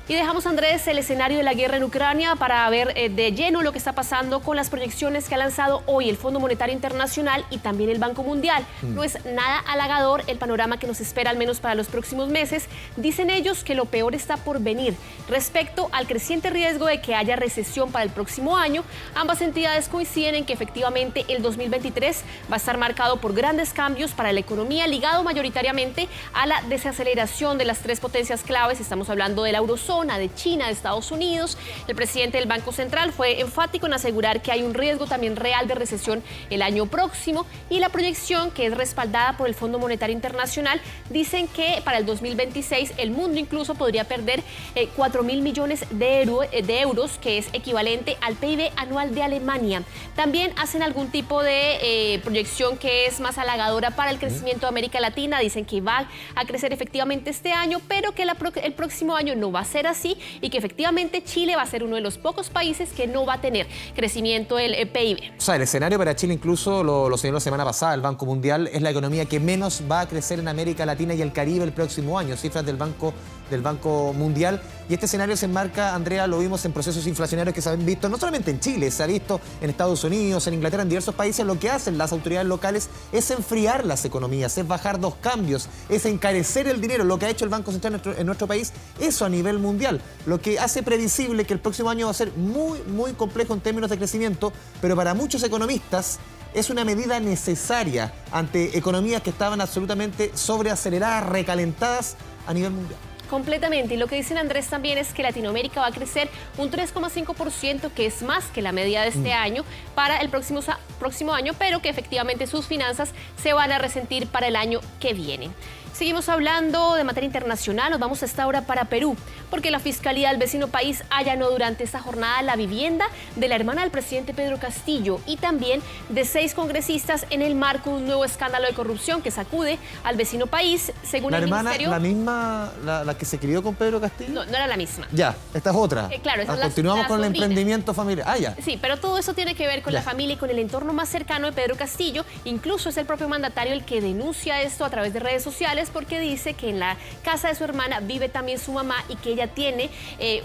Y dejamos, Andrés, el escenario de la guerra en Ucrania para ver de lleno lo que está pasando con las proyecciones que ha lanzado hoy el Fondo Monetario Internacional y también el Banco Mundial. No es nada halagador el panorama que nos espera, al menos para los próximos meses. Dicen ellos que lo peor está por venir. Respecto al creciente riesgo de que haya recesión para el próximo año, ambas entidades coinciden en que efectivamente el 2023 va a estar marcado por grandes cambios para la economía, ligado mayoritariamente a la desaceleración de las tres potencias claves. Estamos hablando de la eurozona, de China, de Estados Unidos. El presidente del Banco Central fue enfático en asegurar que hay un riesgo también real de recesión el año próximo, y la proyección, que es respaldada por el Fondo Monetario Internacional, dicen que para el 2026 el mundo incluso podría perder 4.000 millones de euros, que es equivalente al PIB anual de Alemania. También hacen algún tipo de proyección que es más halagadora para el crecimiento de América Latina. Dicen que va a crecer efectivamente este año, pero que el próximo año no va a ser así, y que efectivamente Chile va a ser uno de los pocos países que no va a tener crecimiento del PIB. O sea, el escenario para Chile, incluso lo señaló la semana pasada el Banco Mundial, es la economía que menos va a crecer en América Latina y el Caribe el próximo año, cifras del Banco Mundial. Y este escenario se enmarca, Andrea, lo vimos en procesos inflacionarios que se han visto no solamente en Chile, se ha visto en Estados Unidos, en Inglaterra, en diversos países. Lo que hacen las autoridades locales es enfriar las economías, es bajar dos cambios, es encarecer el dinero, lo que ha hecho el Banco Central en nuestro país, eso a nivel mundial, lo que hace previsible que el próximo año va a ser muy, muy complejo en términos de crecimiento, pero para muchos economistas es una medida necesaria ante economías que estaban absolutamente sobreaceleradas, recalentadas a nivel mundial. Completamente. Y lo que dicen, Andrés, también es que Latinoamérica va a crecer un 3,5%, que es más que la media de este año para el próximo año, pero que efectivamente sus finanzas se van a resentir para el año que viene. Seguimos hablando de materia internacional, nos vamos a esta hora para Perú, porque la Fiscalía del vecino país allanó durante esta jornada la vivienda de la hermana del presidente Pedro Castillo y también de 6 congresistas en el marco de un nuevo escándalo de corrupción que sacude al vecino país, según el ministerio. ¿La misma, la que se crió con Pedro Castillo? No, no era la misma. Ya, esta es otra. Claro, esa es continuamos con el emprendimiento familiar. Ya. Sí, pero todo eso tiene que ver con la familia y con el entorno más cercano de Pedro Castillo. Incluso es el propio mandatario el que denuncia esto a través de redes sociales, porque dice que en la casa de su hermana vive también su mamá y que ella tiene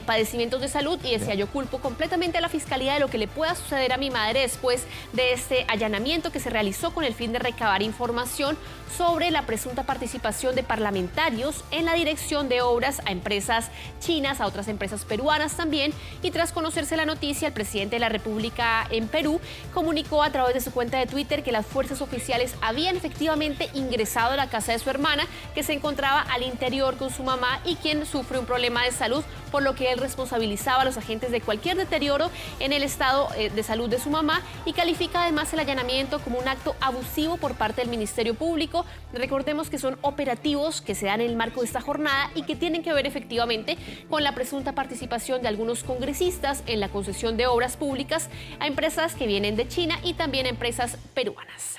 padecimientos de salud, y decía: yo culpo completamente a la Fiscalía de lo que le pueda suceder a mi madre después de este allanamiento que se realizó con el fin de recabar información sobre la presunta participación de parlamentarios en la dirección de obras a empresas chinas, a otras empresas peruanas también. Y tras conocerse la noticia, el presidente de la República en Perú comunicó a través de su cuenta de Twitter que las fuerzas oficiales habían efectivamente ingresado a la casa de su hermana, que se encontraba al interior con su mamá y quien sufre un problema de salud, por lo que él responsabilizaba a los agentes de cualquier deterioro en el estado de salud de su mamá, y califica además el allanamiento como un acto abusivo por parte del Ministerio Público. Recordemos que son operativos que se dan en el marco de esta jornada y que tienen que ver efectivamente con la presunta participación de algunos congresistas en la concesión de obras públicas a empresas que vienen de China y también a empresas peruanas.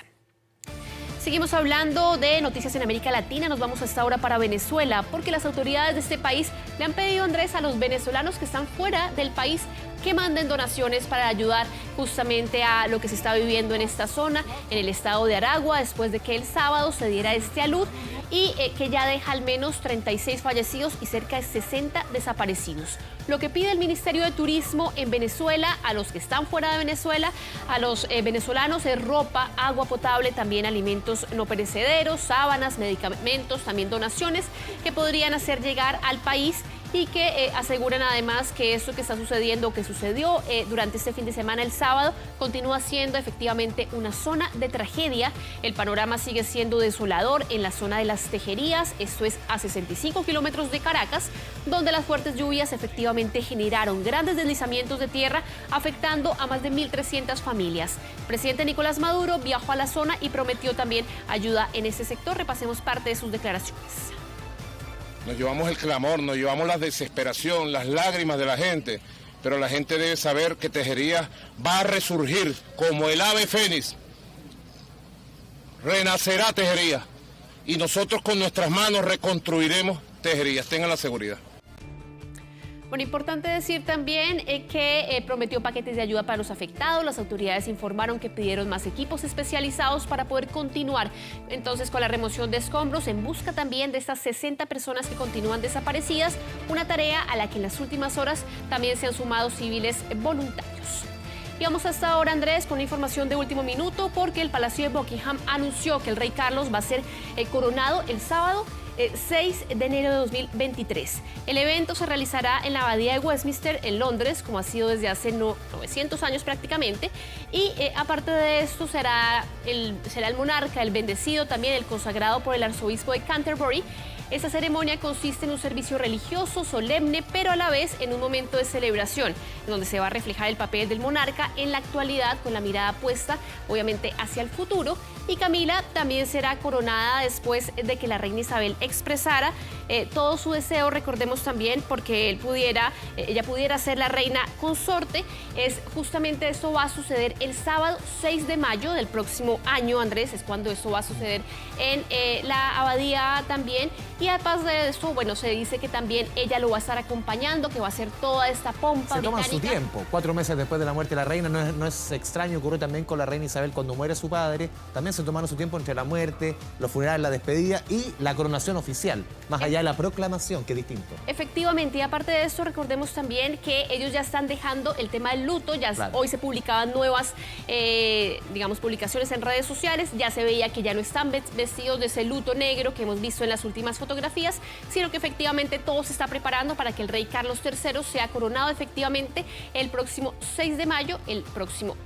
Seguimos hablando de noticias en América Latina. Nos vamos hasta ahora para Venezuela, porque las autoridades de este país le han pedido, Andrés, a los venezolanos que están fuera del país que manden donaciones para ayudar justamente a lo que se está viviendo en esta zona, en el estado de Aragua, después de que el sábado se diera este alud. y que ya deja al menos 36 fallecidos y cerca de 60 desaparecidos. Lo que pide el Ministerio de Turismo en Venezuela, a los que están fuera de Venezuela, a los venezolanos, es ropa, agua potable, también alimentos no perecederos, sábanas, medicamentos, también donaciones que podrían hacer llegar al país y que aseguran además que esto que está sucediendo, que sucedió durante este fin de semana, el sábado, continúa siendo efectivamente una zona de tragedia. El panorama sigue siendo desolador en la zona de las Tejerías, esto es a 65 kilómetros de Caracas, donde las fuertes lluvias efectivamente generaron grandes deslizamientos de tierra, afectando a más de 1.300 familias. El presidente Nicolás Maduro viajó a la zona y prometió también ayuda en este sector. Repasemos parte de sus declaraciones. Nos llevamos el clamor, nos llevamos la desesperación, las lágrimas de la gente, pero la gente debe saber que Tejerías va a resurgir como el ave fénix. Renacerá Tejerías y nosotros con nuestras manos reconstruiremos Tejerías, tengan la seguridad. Bueno, importante decir también que prometió paquetes de ayuda para los afectados. Las autoridades informaron que pidieron más equipos especializados para poder continuar entonces con la remoción de escombros en busca también de estas 60 personas que continúan desaparecidas, una tarea a la que en las últimas horas también se han sumado civiles voluntarios. Y vamos hasta ahora, Andrés, con información de último minuto, porque el Palacio de Buckingham anunció que el rey Carlos va a ser coronado el sábado 6 de enero de 2023. El evento se realizará en la Abadía de Westminster, en Londres, como ha sido desde hace 900 años prácticamente. Y aparte de esto, será el monarca, el bendecido, también el consagrado por el arzobispo de Canterbury. Esta ceremonia consiste en un servicio religioso, solemne, pero a la vez en un momento de celebración, en donde se va a reflejar el papel del monarca en la actualidad, con la mirada puesta, obviamente, hacia el futuro. Y Camila también será coronada después de que la reina Isabel expresara todo su deseo, recordemos también, porque ella pudiera ser la reina consorte. Justamente esto va a suceder el sábado 6 de mayo del próximo año, Andrés, es cuando esto va a suceder en la abadía también. Y además de eso, bueno, se dice que también ella lo va a estar acompañando, que va a hacer toda esta pompa británica. Se toma su tiempo. 4 meses después de la muerte de la reina, no es extraño, ocurre también con la reina Isabel cuando muere su padre. También se tomaron su tiempo entre la muerte, los funerales, la despedida y la coronación oficial, más allá de la proclamación, que es distinto. Efectivamente, y aparte de esto, recordemos también que ellos ya están dejando el tema del luto. Claro. Hoy se publicaban nuevas, publicaciones en redes sociales. Ya se veía que ya no están vestidos de ese luto negro que hemos visto en las últimas fotografías, sino que efectivamente todo se está preparando para que el rey Carlos III sea coronado efectivamente el próximo 6 de mayo, el próximo año.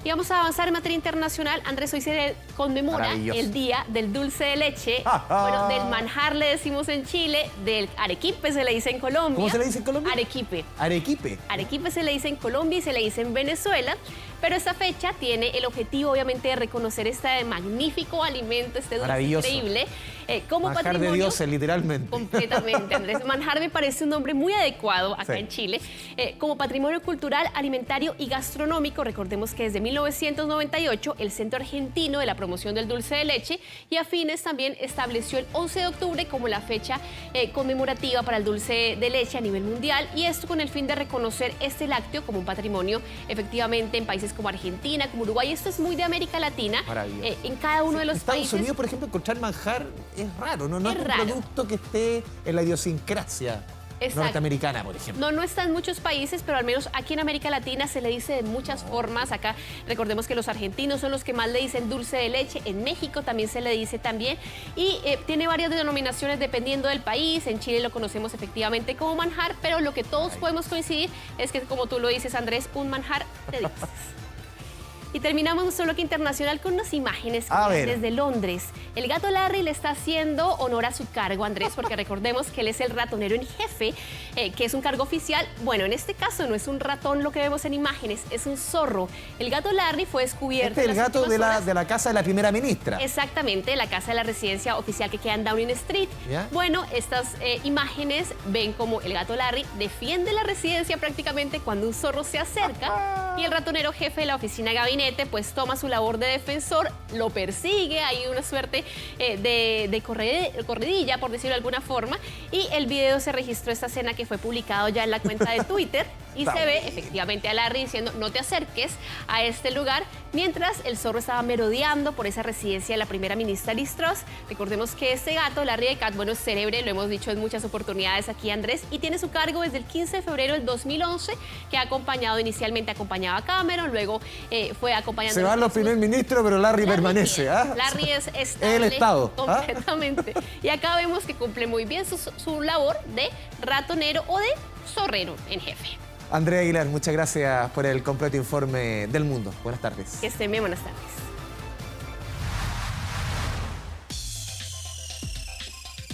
Y vamos a avanzar en materia internacional. Andrés, hoy se conmemora el Día del Dulce de Leche. Bueno, del manjar le decimos en Chile, del arequipe se le dice en Colombia. ¿Cómo se le dice en Colombia? Arequipe. Arequipe. Arequipe se le dice en Colombia y se le dice en Venezuela. Pero esta fecha tiene el objetivo, obviamente, de reconocer este magnífico alimento, este dulce increíble, como manjar patrimonio. de dioses, literalmente. Completamente, Andrés. Manjar me parece un nombre muy adecuado acá en Chile. Como patrimonio cultural, alimentario y gastronómico, recordemos que desde 1998 el Centro Argentino de la Promoción del Dulce de Leche y Afines también estableció el 11 de octubre como la fecha conmemorativa para el dulce de leche a nivel mundial, y esto con el fin de reconocer este lácteo como un patrimonio efectivamente en países como Argentina, como Uruguay. Esto es muy de América Latina. En cada uno de los países. Estados Unidos, por ejemplo, encontrar manjar es raro, no es un producto que esté en la idiosincrasia norteamericana, por ejemplo. No está en muchos países, pero al menos aquí en América Latina se le dice de muchas formas. Acá recordemos que los argentinos son los que más le dicen dulce de leche. En México también se le dice también. Y tiene varias denominaciones dependiendo del país. En Chile lo conocemos efectivamente como manjar, pero lo que todos podemos coincidir es que, como tú lo dices, Andrés, un manjar de dioses. Y terminamos nuestro bloque internacional con unas imágenes desde Londres. El gato Larry le está haciendo honor a su cargo, Andrés, porque recordemos que él es el ratonero en jefe, que es un cargo oficial. Bueno, en este caso no es un ratón lo que vemos en imágenes, es un zorro. El gato Larry fue descubierto. Este es el gato de la casa de la primera ministra. Exactamente, la casa de la residencia oficial que queda en Downing Street. ¿Ya? Bueno, estas imágenes ven como el gato Larry defiende la residencia prácticamente cuando un zorro se acerca y el ratonero jefe de la oficina gabinete pues toma su labor de defensor, lo persigue, hay una suerte de corredilla, por decirlo de alguna forma, y el video se registró esta escena que fue publicado ya en la cuenta de Twitter. Y se ve efectivamente a Larry diciendo no te acerques a este lugar, mientras el zorro estaba merodeando por esa residencia de la primera ministra Liz Truss. Recordemos que este gato, Larry the Cat, bueno, es célebre, lo hemos dicho en muchas oportunidades aquí, Andrés, y tiene su cargo desde el 15 de febrero del 2011, que ha acompañado, inicialmente acompañaba a Cameron, luego fue acompañando... Se van los primer ministros, pero Larry permanece. Larry es estable el Estado. Completamente. Y acá vemos que cumple muy bien su labor de ratonero o de zorrero en jefe. Andrea Aguilar, muchas gracias por el completo informe del mundo. Buenas tardes. Que estén bien, buenas tardes.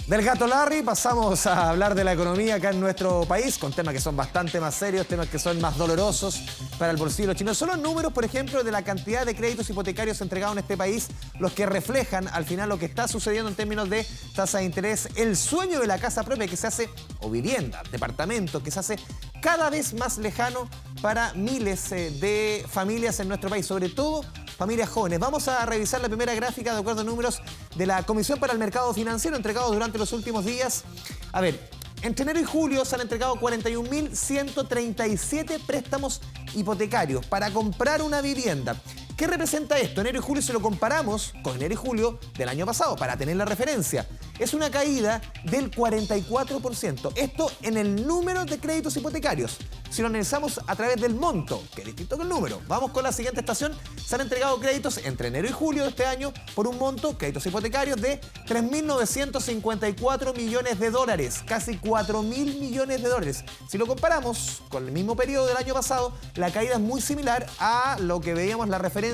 Del gato Larry pasamos a hablar de la economía acá en nuestro país, con temas que son bastante más serios, temas que son más dolorosos para el bolsillo chino. Son los números, por ejemplo, de la cantidad de créditos hipotecarios entregados en este país, los que reflejan al final lo que está sucediendo en términos de tasa de interés, el sueño de la casa propia que se hace, o vivienda, departamento, que se hace cada vez más lejano para miles de familias en nuestro país, sobre todo familias jóvenes. Vamos a revisar la primera gráfica de acuerdo a números de la Comisión para el Mercado Financiero entregados durante los últimos días. A ver, entre enero y julio se han entregado 41.137 préstamos hipotecarios para comprar una vivienda. ¿Qué representa esto? Enero y julio, si lo comparamos con enero y julio del año pasado, para tener la referencia, es una caída del 44%. Esto en el número de créditos hipotecarios. Si lo analizamos a través del monto, que es distinto que el número. Vamos con la siguiente estación. Se han entregado créditos entre enero y julio de este año por un monto, créditos hipotecarios, de 3.954 millones de dólares. Casi 4.000 millones de dólares. Si lo comparamos con el mismo periodo del año pasado, la caída es muy similar a lo que veíamos la referencia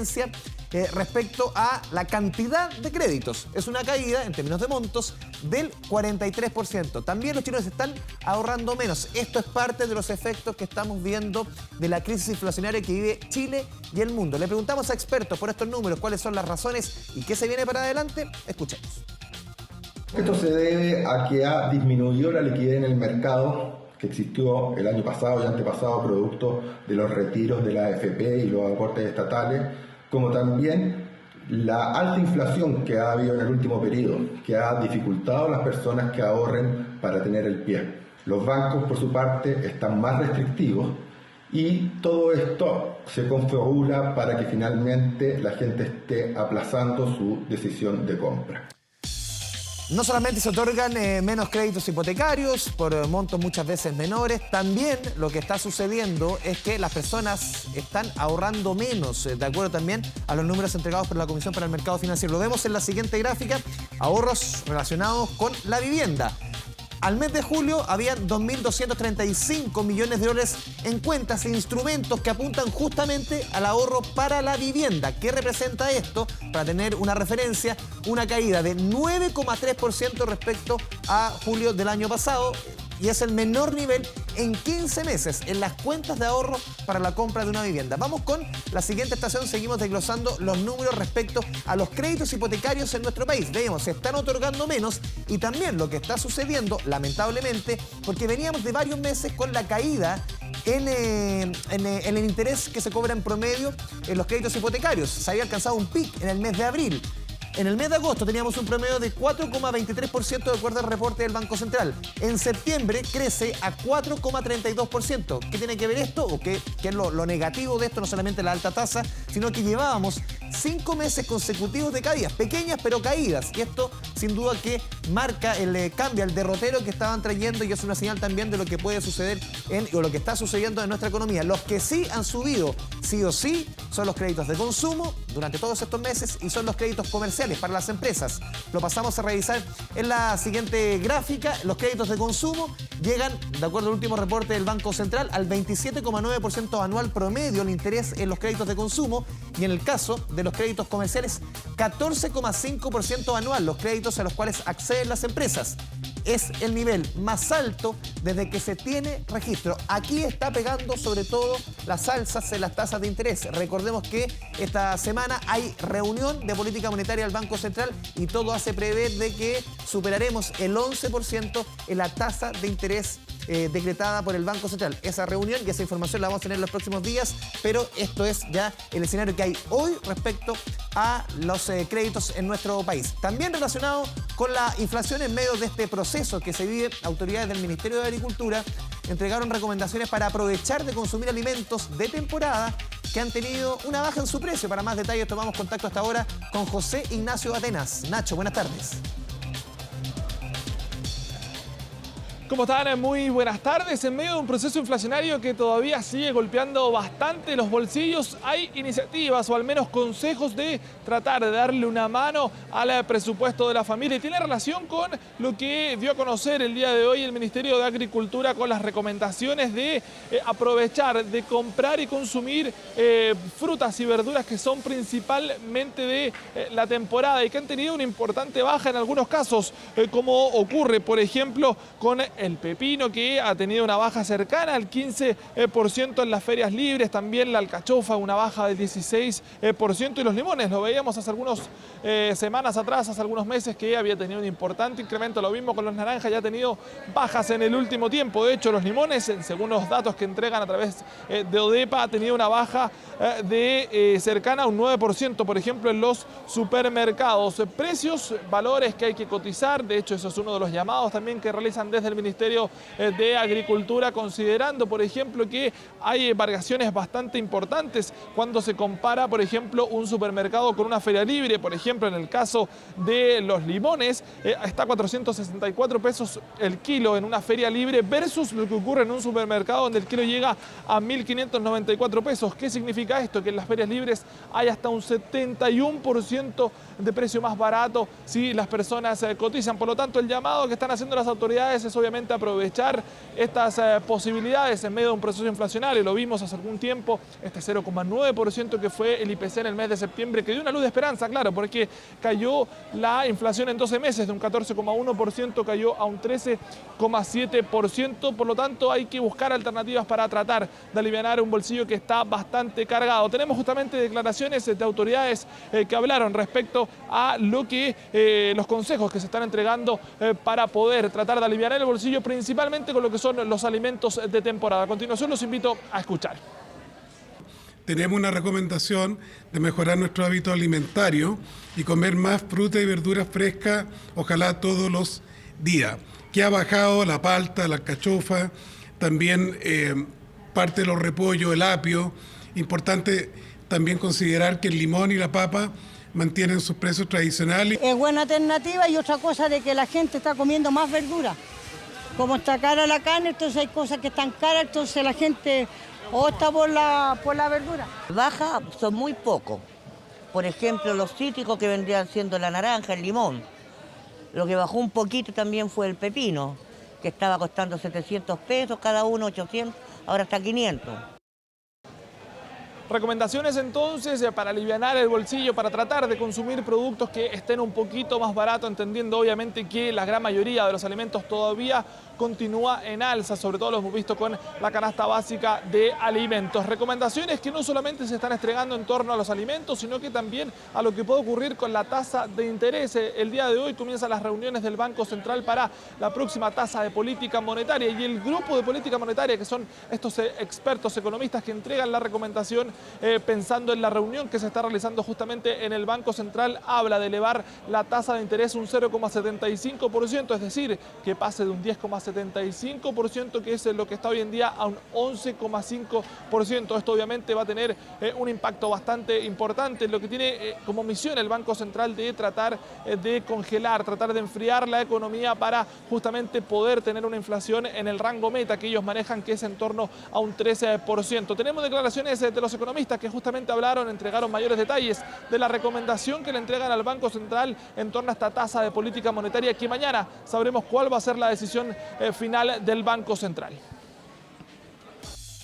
respecto a la cantidad de créditos. Es una caída, en términos de montos, del 43%. También los chinos están ahorrando menos. Esto es parte de los efectos que estamos viendo de la crisis inflacionaria que vive Chile y el mundo. Le preguntamos a expertos por estos números cuáles son las razones y qué se viene para adelante. Escuchemos. Esto se debe a que ha disminuido la liquidez en el mercado que existió el año pasado y antepasado producto de los retiros de la AFP y los aportes estatales, como también la alta inflación que ha habido en el último periodo, que ha dificultado a las personas que ahorren para tener el pie. Los bancos, por su parte, están más restrictivos y todo esto se configura para que finalmente la gente esté aplazando su decisión de compra. No solamente se otorgan menos créditos hipotecarios por montos muchas veces menores, también lo que está sucediendo es que las personas están ahorrando menos, de acuerdo también a los números entregados por la Comisión para el Mercado Financiero. Lo vemos en la siguiente gráfica, ahorros relacionados con la vivienda. Al mes de julio habían 2.235 millones de dólares en cuentas e instrumentos que apuntan justamente al ahorro para la vivienda. ¿Qué representa esto? Para tener una referencia, una caída de 9,3% respecto a julio del año pasado. Y es el menor nivel en 15 meses en las cuentas de ahorro para la compra de una vivienda. Vamos con la siguiente estación. Seguimos desglosando los números respecto a los créditos hipotecarios en nuestro país. Veamos, se están otorgando menos y también lo que está sucediendo, lamentablemente, porque veníamos de varios meses con la caída en el interés que se cobra en promedio en los créditos hipotecarios. Se había alcanzado un pic en el mes de abril. En el mes de agosto teníamos un promedio de 4,23% de acuerdo al reporte del Banco Central. En septiembre crece a 4,32%. ¿Qué tiene que ver esto? ¿O qué es lo negativo de esto? No solamente la alta tasa, sino que llevábamos 5 meses consecutivos de caídas, pequeñas pero caídas. Y esto sin duda que marca cambia el derrotero que estaban trayendo y es una señal también de lo que puede suceder o lo que está sucediendo en nuestra economía. Los que sí han subido sí o sí son los créditos de consumo durante todos estos meses y son los créditos comerciales para las empresas. Lo pasamos a revisar en la siguiente gráfica. Los créditos de consumo llegan, de acuerdo al último reporte del Banco Central, al 27,9% anual promedio el interés en los créditos de consumo y en el caso de los créditos comerciales, 14,5% anual los créditos a los cuales acceden las empresas. Es el nivel más alto desde que se tiene registro. Aquí está pegando sobre todo las alzas en las tasas de interés. Recordemos que esta semana hay reunión de política monetaria del Banco Central y todo hace prever de que superaremos el 11% en la tasa de interés decretada por el Banco Central. Esa reunión y esa información la vamos a tener en los próximos días, pero esto es ya el escenario que hay hoy respecto a los créditos en nuestro país. También relacionado con la inflación en medio de este proceso que se vive, autoridades del Ministerio de Agricultura entregaron recomendaciones para aprovechar de consumir alimentos de temporada que han tenido una baja en su precio. Para más detalles tomamos contacto hasta ahora con José Ignacio Atenas. Nacho, buenas tardes. ¿Cómo están? Muy buenas tardes. En medio de un proceso inflacionario que todavía sigue golpeando bastante los bolsillos, hay iniciativas o al menos consejos de tratar de darle una mano al presupuesto de la familia. Y tiene relación con lo que dio a conocer el día de hoy el Ministerio de Agricultura con las recomendaciones de aprovechar, de comprar y consumir frutas y verduras que son principalmente de la temporada y que han tenido una importante baja en algunos casos, como ocurre, por ejemplo, con el pepino, que ha tenido una baja cercana al 15% en las ferias libres, también la alcachofa, una baja del 16%, y los limones, lo veíamos hace algunas semanas atrás, hace algunos meses, que había tenido un importante incremento. Lo mismo con los naranjas, ya ha tenido bajas en el último tiempo. De hecho, los limones, según los datos que entregan a través de ODEPA, ha tenido una baja de cercana a un 9%, por ejemplo, en los supermercados. Precios, valores que hay que cotizar, de hecho, eso es uno de los llamados también que realizan desde el Ministerio de Agricultura, considerando, por ejemplo, que hay variaciones bastante importantes cuando se compara, por ejemplo, un supermercado con una feria libre. Por ejemplo, en el caso de los limones, está a 464 pesos el kilo en una feria libre versus lo que ocurre en un supermercado donde el kilo llega a 1.594 pesos. ¿Qué significa esto? Que en las ferias libres hay hasta un 71% de precio más barato si las personas cotizan. Por lo tanto, el llamado que están haciendo las autoridades es obviamente aprovechar estas posibilidades en medio de un proceso inflacionario. Lo vimos hace algún tiempo, este 0,9% que fue el IPC en el mes de septiembre, que dio una luz de esperanza, claro, porque cayó la inflación en 12 meses, de un 14,1% cayó a un 13,7%. Por lo tanto, hay que buscar alternativas para tratar de aliviar un bolsillo que está bastante cargado. Tenemos justamente declaraciones de autoridades que hablaron respecto a lo que los consejos que se están entregando para poder tratar de aliviar el bolsillo, principalmente con lo que son los alimentos de temporada. A continuación los invito a escuchar. Tenemos una recomendación de mejorar nuestro hábito alimentario y comer más fruta y verduras frescas, ojalá todos los días. Que ha bajado la palta, la alcachofa, también parte de los repollos, el apio. Importante también considerar que el limón y la papa mantienen sus precios tradicionales. Es buena alternativa, y otra cosa de que la gente está comiendo más verdura. Como está cara la carne, entonces hay cosas que están caras, entonces la gente opta por la verdura. Baja son muy pocos. Por ejemplo, los cítricos que vendrían siendo la naranja, el limón. Lo que bajó un poquito también fue el pepino, que estaba costando 700 pesos, cada uno 800, ahora está 500. Recomendaciones entonces para aliviar el bolsillo, para tratar de consumir productos que estén un poquito más baratos, entendiendo obviamente que la gran mayoría de los alimentos todavía continúa en alza, sobre todo lo hemos visto con la canasta básica de alimentos. Recomendaciones que no solamente se están entregando en torno a los alimentos, sino que también a lo que puede ocurrir con la tasa de interés. El día de hoy comienzan las reuniones del Banco Central para la próxima tasa de política monetaria, y el grupo de política monetaria, que son estos expertos economistas que entregan la recomendación pensando en la reunión que se está realizando justamente en el Banco Central, habla de elevar la tasa de interés un 0,75%, es decir, que pase de un 10,75%, que es lo que está hoy en día, a un 11,5%. Esto obviamente va a tener un impacto bastante importante en lo que tiene como misión el Banco Central de tratar de congelar, tratar de enfriar la economía para justamente poder tener una inflación en el rango meta que ellos manejan, que es en torno a un 13%. Tenemos declaraciones de los economistas que justamente hablaron, entregaron mayores detalles de la recomendación que le entregan al Banco Central en torno a esta tasa de política monetaria, que mañana sabremos cuál va a ser la decisión final del Banco Central.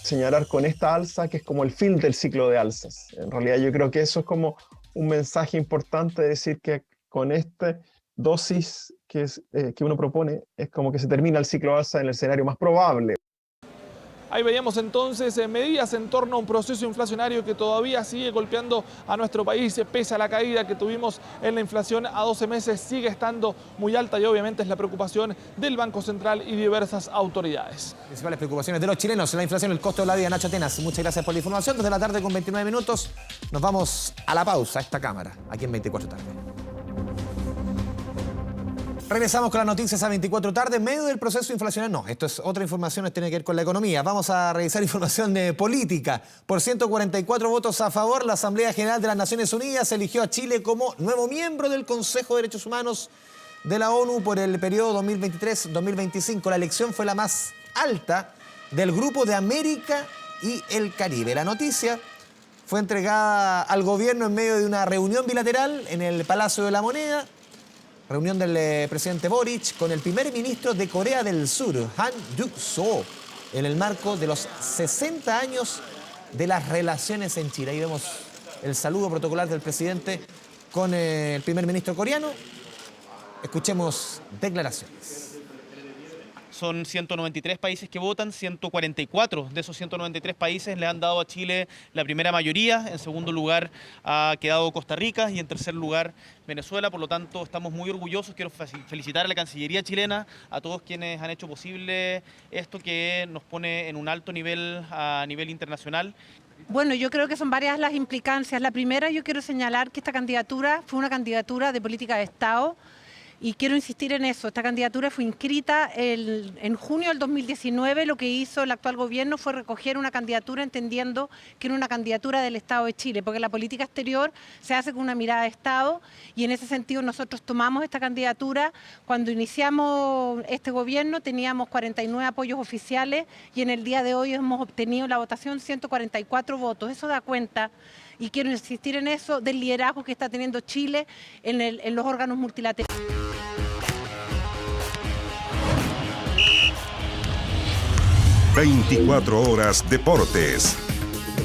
Señalar con esta alza que es como el fin del ciclo de alzas. En realidad yo creo que eso es como un mensaje importante, de decir que con esta dosis que uno propone es como que se termina el ciclo de alza en el escenario más probable. Ahí veíamos entonces medidas en torno a un proceso inflacionario que todavía sigue golpeando a nuestro país, pese a la caída que tuvimos en la inflación a 12 meses, sigue estando muy alta, y obviamente es la preocupación del Banco Central y diversas autoridades. Principales preocupaciones de los chilenos, la inflación, el costo de la vida. Nacho Atenas, muchas gracias por la información. Desde la tarde con 29 minutos nos vamos a la pausa, a esta cámara, aquí en 24 tarde. Regresamos con las noticias a 24 tarde, en medio del proceso inflacionario. No, esto es otra información, esto tiene que ver con la economía. Vamos a revisar información de política. Por 144 votos a favor, la Asamblea General de las Naciones Unidas eligió a Chile como nuevo miembro del Consejo de Derechos Humanos de la ONU por el periodo 2023-2025. La elección fue la más alta del Grupo de América y el Caribe. La noticia fue entregada al gobierno en medio de una reunión bilateral en el Palacio de la Moneda. Reunión del presidente Boric con el primer ministro de Corea del Sur, Han Duck-soo, en el marco de los 60 años de las relaciones en Chile. Ahí vemos el saludo protocolar del presidente con el primer ministro coreano. Escuchemos declaraciones. Son 193 países que votan, 144 de esos 193 países le han dado a Chile la primera mayoría. En segundo lugar ha quedado Costa Rica y en tercer lugar Venezuela. Por lo tanto, estamos muy orgullosos. Quiero felicitar a la Cancillería chilena, a todos quienes han hecho posible esto que nos pone en un alto nivel a nivel internacional. Bueno, yo creo que son varias las implicancias. La primera, yo quiero señalar que esta candidatura fue una candidatura de política de Estado. Y quiero insistir en eso, esta candidatura fue inscrita en junio del 2019, lo que hizo el actual gobierno fue recoger una candidatura entendiendo que era una candidatura del Estado de Chile, porque la política exterior se hace con una mirada de Estado y en ese sentido nosotros tomamos esta candidatura. Cuando iniciamos este gobierno teníamos 49 apoyos oficiales y en el día de hoy hemos obtenido la votación 144 votos, eso da cuenta. Y quiero insistir en eso, del liderazgo que está teniendo Chile en los órganos multilaterales. 24 horas Deportes.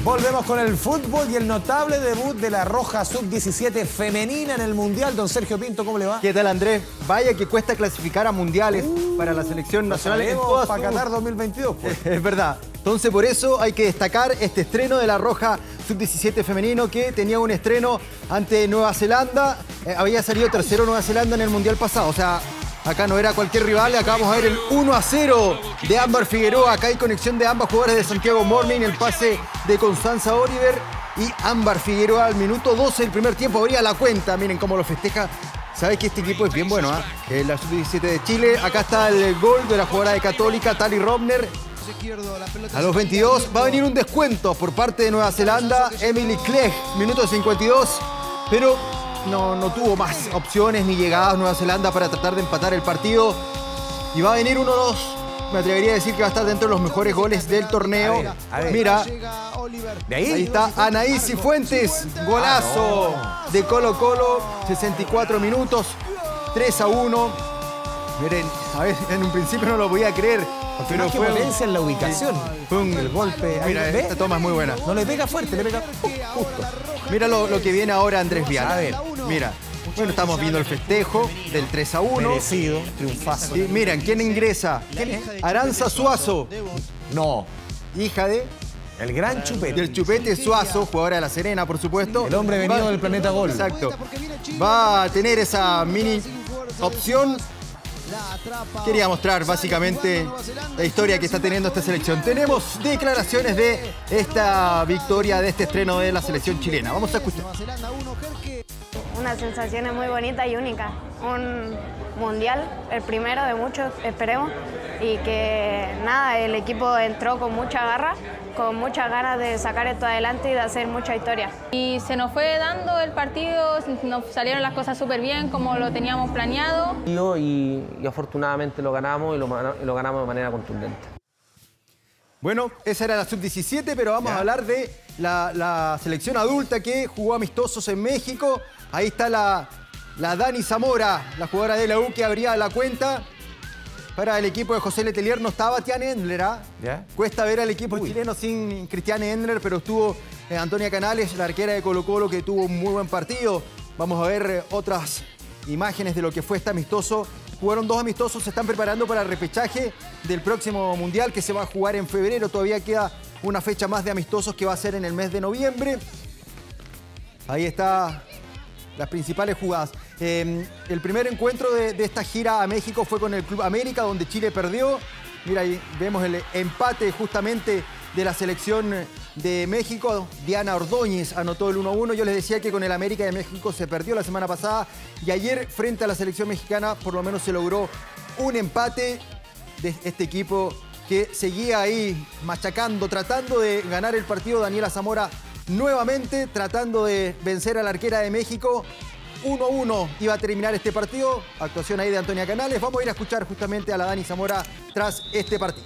Volvemos con el fútbol y el notable debut de la Roja Sub-17 femenina en el Mundial. Don Sergio Pinto, ¿cómo le va? ¿Qué tal, Andrés? Vaya que cuesta clasificar a mundiales para la selección nacional. Para Qatar 2022. Pues. Es verdad. Entonces, por eso hay que destacar este estreno de la Roja Sub-17 femenino que tenía un estreno ante Nueva Zelanda. Había salido tercero Nueva Zelanda en el Mundial pasado. O sea, acá no era cualquier rival. Acá vamos a ver el 1-0 de Ámbar Figueroa. Acá hay conexión de ambas jugadoras de Santiago Morning. El pase de Constanza Oliver y Ámbar Figueroa al minuto 12 del primer tiempo. Abría la cuenta. Miren cómo lo festeja. Sabes que este equipo es bien bueno, ¿eh? La Sub-17 de Chile. Acá está el gol de la jugadora de Católica, Tali Robner. A los 22 va a venir un descuento por parte de Nueva Zelanda. Emily Clegg, minuto 52. Pero no tuvo más opciones ni llegadas Nueva Zelanda para tratar de empatar el partido. Y va a venir 1-2. Me atrevería a decir que va a estar dentro de los mejores goles del torneo. A ver. Mira, ¿De ahí? Ahí está Anaí Cifuentes. Golazo de Colo Colo. 64 minutos. 3-1. Miren, a ver, en un principio no lo podía creer. Pero fue potencia en la ubicación. El golpe. Mira, esta toma es muy buena. No le pega fuerte, le pega justo. Mira lo que viene ahora Andrés Vial. A ver. Mira. Bueno, estamos viendo el festejo del 3-1. Merecido, triunfazo. Y miren, ¿quién ingresa? ¿Quién es? Aranza Suazo. No. Hija de... El gran Chupete. Del Chupete Suazo, jugadora de La Serena, por supuesto. El hombre venido del planeta Gol. Exacto. Va a tener esa mini opción. Quería mostrar básicamente la historia que está teniendo esta selección. Tenemos declaraciones de esta victoria, de este estreno de la selección chilena. Vamos a escuchar. Una sensación muy bonita y única. Un mundial, el primero de muchos, esperemos. Y que nada, el equipo entró con mucha garra, con muchas ganas de sacar esto adelante y de hacer mucha historia. Y se nos fue dando el partido, nos salieron las cosas súper bien como lo teníamos planeado. Y afortunadamente lo ganamos y lo ganamos de manera contundente. Bueno, esa era la Sub-17, pero vamos a hablar de la selección adulta que jugó amistosos en México. Ahí está la Dani Zamora, la jugadora de la U que abría la cuenta. Para el equipo de José Letelier no estaba Tiane Endler. Cuesta ver al equipo chileno sin Cristiane Endler, pero estuvo Antonia Canales, la arquera de Colo Colo, que tuvo un muy buen partido. Vamos a ver otras imágenes de lo que fue este amistoso. Jugaron 2 amistosos, se están preparando para el repechaje del próximo Mundial que se va a jugar en febrero. Todavía queda una fecha más de amistosos que va a ser en el mes de noviembre. Ahí está las principales jugadas. El primer encuentro de esta gira a México fue con el Club América, donde Chile perdió. Mira, ahí vemos el empate justamente de la selección de México, Diana Ordóñez, anotó el 1-1. Yo les decía que con el América de México se perdió la semana pasada y ayer frente a la selección mexicana por lo menos se logró un empate de este equipo que seguía ahí machacando, tratando de ganar el partido. Daniela Zamora nuevamente tratando de vencer a la arquera de México. 1-1 iba a terminar este partido. Actuación ahí de Antonia Canales. Vamos a ir a escuchar justamente a la Dani Zamora tras este partido.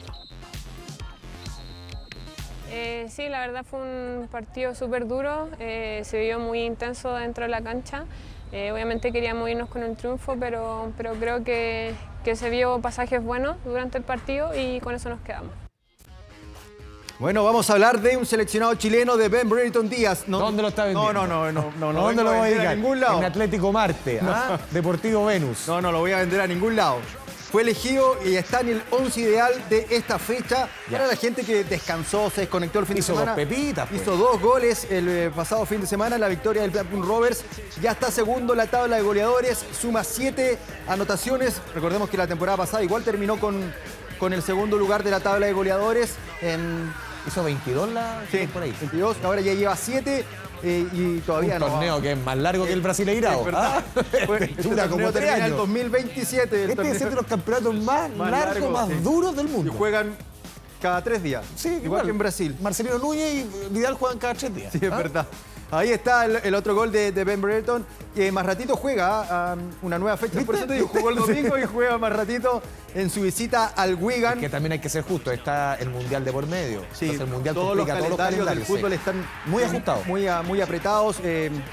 Sí, la verdad fue un partido súper duro. Se vio muy intenso dentro de la cancha. Obviamente queríamos irnos con un triunfo, pero creo que se vio pasajes buenos durante el partido y con eso nos quedamos. Bueno, vamos a hablar de un seleccionado chileno, de Ben Brereton Díaz. ¿Dónde lo está vendiendo? No. ¿Dónde lo voy a vender a ningún lado? En Atlético Marte, ¿ah? Deportivo Venus. No lo voy a vender a ningún lado. Fue elegido y está en el 11 ideal de esta fecha. Para la gente que descansó, se desconectó el fin de semana. Hizo 2 pepitas. Pues. Hizo 2 goles el pasado fin de semana en la victoria del Blackburn Rovers. Ya está segundo en la tabla de goleadores. Suma 7 anotaciones. Recordemos que la temporada pasada igual terminó con el segundo lugar de la tabla de goleadores. Hizo 22 sí, por ahí. 22. Ahora ya lleva 7. Y todavía un torneo que es más largo que el Brasileirao. Es verdad. Este torneo termina en el 2027. Este es de los campeonatos más largos, más duros del mundo. Y juegan cada 3 días. Sí, igual que en Brasil. Marcelino Núñez y Vidal juegan cada 3 días. Sí, es verdad. Ahí está el otro gol de Ben Brereton, que más ratito juega una nueva fecha. Por eso te digo, jugó el domingo y juega más ratito en su visita al Wigan. Que también hay que ser justo, está el Mundial de por medio. Sí, entonces el Mundial todos los calendarios del fútbol sí. están muy ajustados. Muy apretados.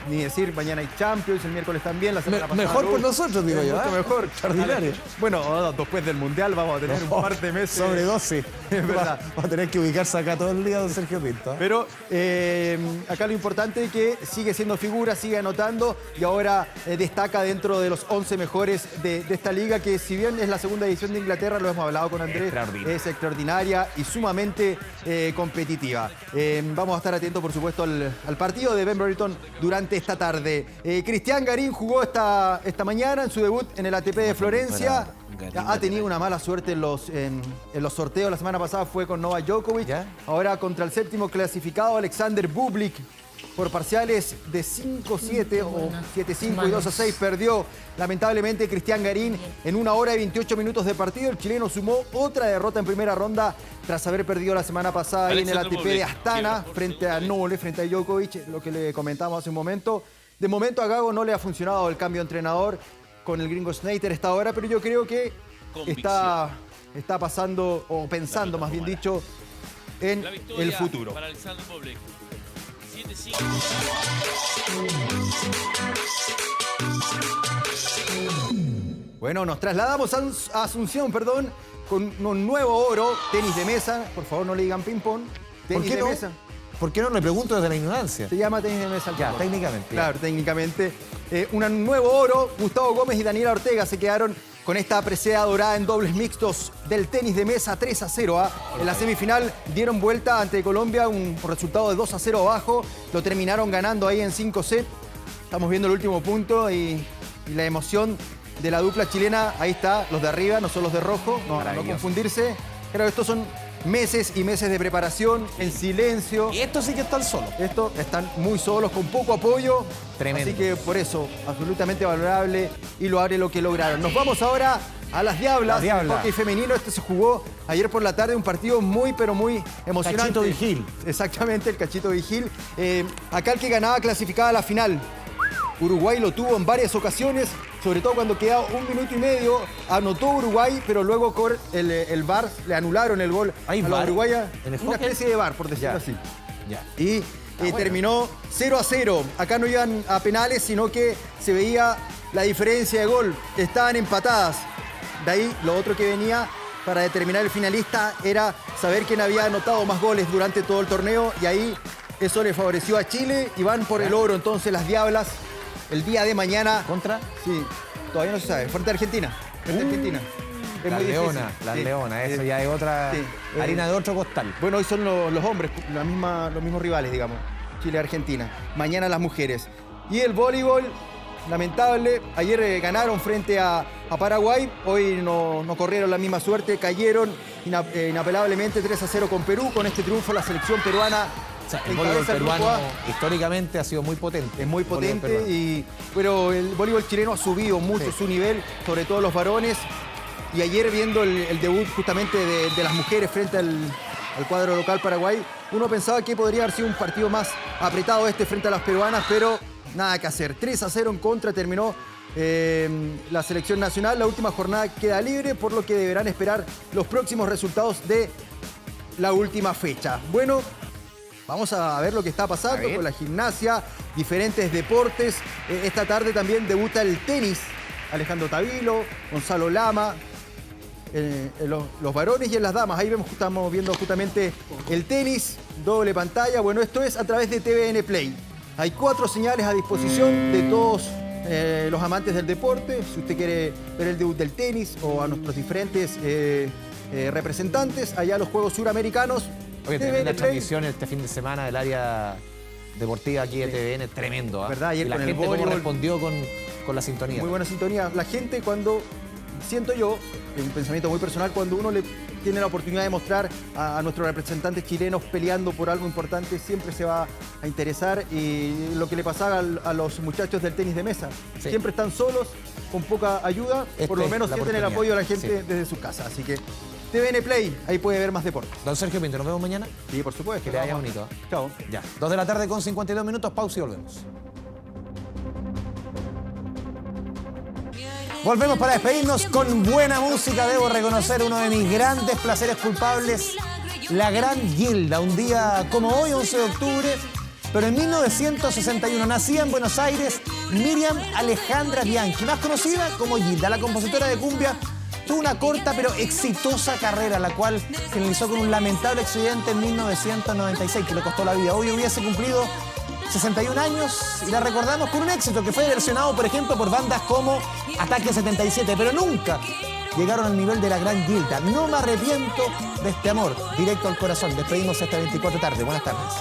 Ni decir, mañana hay Champions, el miércoles también, la semana pasada. Mejor por nosotros, digo yo. Mucho mejor. Extraordinario. Bueno, después del Mundial vamos a tener un par de meses. Sobre 12. Es verdad. Va a tener que ubicarse acá todo el día don Sergio Pinto. Pero acá lo importante es que sigue siendo figura, sigue anotando y ahora destaca dentro de los 11 mejores de esta liga, que si bien es la segunda división de Inglaterra, lo hemos hablado con Andrés, es extraordinaria y sumamente competitiva. Vamos a estar atentos, por supuesto, al partido de Ben Brereton durante esta tarde. Cristian Garín jugó esta mañana en su debut en el ATP de Florencia. Ha tenido una mala suerte en los sorteos. La semana pasada fue con Novak Djokovic. Ahora contra el 7º clasificado, Alexander Bublik. Por parciales de 5-7 o 7-5 y 2-6 perdió lamentablemente Cristian Garín en 1 hora y 28 minutos de partido. El chileno sumó otra derrota en primera ronda tras haber perdido la semana pasada ahí en el ATP de Astana frente a Nole, frente a Djokovic, lo que le comentamos hace un momento. De momento a Gago no le ha funcionado el cambio de entrenador con el gringo Sneijder esta hora, pero yo creo que está pasando, o pensando más bien dicho, en el futuro. Para Alexander Bublik. 7-5. Bueno, nos trasladamos a Asunción, con un nuevo oro, tenis de mesa. Por favor, no le digan ping-pong. Tenis de mesa. ¿Por qué no le pregunto desde la ignorancia? Se llama tenis de mesa. Ya, técnicamente. Claro, técnicamente. Un nuevo oro. Gustavo Gómez y Daniela Ortega se quedaron con esta presea dorada en dobles mixtos del tenis de mesa 3-0. En la semifinal dieron vuelta ante Colombia, un resultado de 2-0 abajo. Lo terminaron ganando ahí en 5 sets. Estamos viendo el último punto y la emoción de la dupla chilena. Ahí está, los de arriba, no son los de rojo. No confundirse. Creo que estos son meses y meses de preparación, en silencio. Y estos sí que están solos. Estos están muy solos, con poco apoyo. Tremendo. Así que por eso, absolutamente valorable y loable lo que lograron. Nos vamos ahora a las Diablas. El hockey femenino. Este se jugó ayer por la tarde, un partido muy, pero muy emocionante. Cachito Vigil. Exactamente, el Cachito Vigil. Acá el que ganaba clasificaba a la final. Uruguay lo tuvo en varias ocasiones, sobre todo cuando quedaba 1 minuto y medio. Anotó Uruguay, pero luego con el VAR le anularon el gol a la uruguaya. Una especie de VAR, por decirlo así. Y terminó 0-0. Acá no iban a penales, sino que se veía la diferencia de gol. Estaban empatadas. De ahí lo otro que venía para determinar el finalista era saber quién había anotado más goles durante todo el torneo. Y ahí eso le favoreció a Chile y van por el oro. Entonces las Diablas el día de mañana. ¿Contra? Sí, todavía no se sabe. Frente a Argentina. Frente a Argentina. Es muy difícil. Las Leonas, eso ya es otra harina de otro costal. Bueno, hoy son los hombres, los mismos rivales, digamos. Chile-Argentina. Mañana las mujeres. Y el voleibol, lamentable. Ayer ganaron frente a Paraguay. Hoy no corrieron la misma suerte. Cayeron inapelablemente 3-0 con Perú. Con este triunfo la selección peruana O sea, el voleibol peruano históricamente ha sido muy potente. Es muy potente, pero el voleibol chileno ha subido mucho su nivel, sobre todo los varones. Y ayer viendo el debut justamente de las mujeres frente al cuadro local Paraguay, uno pensaba que podría haber sido un partido más apretado frente a las peruanas, pero nada que hacer. 3-0 en contra terminó la selección nacional. La última jornada queda libre, por lo que deberán esperar los próximos resultados de la última fecha. Bueno, vamos a ver lo que está pasando con la gimnasia, diferentes deportes. Esta tarde también debuta el tenis. Alejandro Tavilo, Gonzalo Lama, los varones y en las damas. Ahí estamos viendo justamente el tenis, doble pantalla. Bueno, esto es a través de TVN Play. Hay 4 señales a disposición de todos los amantes del deporte. Si usted quiere ver el debut del tenis o a nuestros diferentes representantes, allá los Juegos Suramericanos. Oye, tremenda transmisión este fin de semana del área deportiva aquí de TVN, tremendo. ¿Verdad? Ayer y la con gente el cómo respondió con la sintonía. Muy buena sintonía. La gente cuando, siento yo, un pensamiento muy personal, cuando uno le tiene la oportunidad de mostrar a nuestros representantes chilenos peleando por algo importante, siempre se va a interesar. Y lo que le pasaba a los muchachos del tenis de mesa. Sí. Siempre están solos, con poca ayuda, por lo menos sienten el apoyo de la gente desde su casa. Así que TVN Play, ahí puede ver más deportes. Don Sergio Pinto, ¿nos vemos mañana? Sí, por supuesto. Que le vaya bonito. Chao. Ya, 2 de la tarde con 52 minutos, pausa y volvemos. Volvemos para despedirnos con buena música. Debo reconocer uno de mis grandes placeres culpables, La Gran Gilda. Un día como hoy, 11 de octubre, pero en 1961 nacía en Buenos Aires Miriam Alejandra Bianchi, más conocida como Gilda. La compositora de cumbia tuvo una corta pero exitosa carrera, la cual finalizó con un lamentable accidente en 1996 que le costó la vida. Hoy hubiese cumplido 61 años y la recordamos con un éxito que fue versionado, por ejemplo, por bandas como Ataque 77, pero nunca llegaron al nivel de La Gran Gilda. No me arrepiento de este amor, directo al corazón. Despedimos esta 24 tarde. Buenas tardes.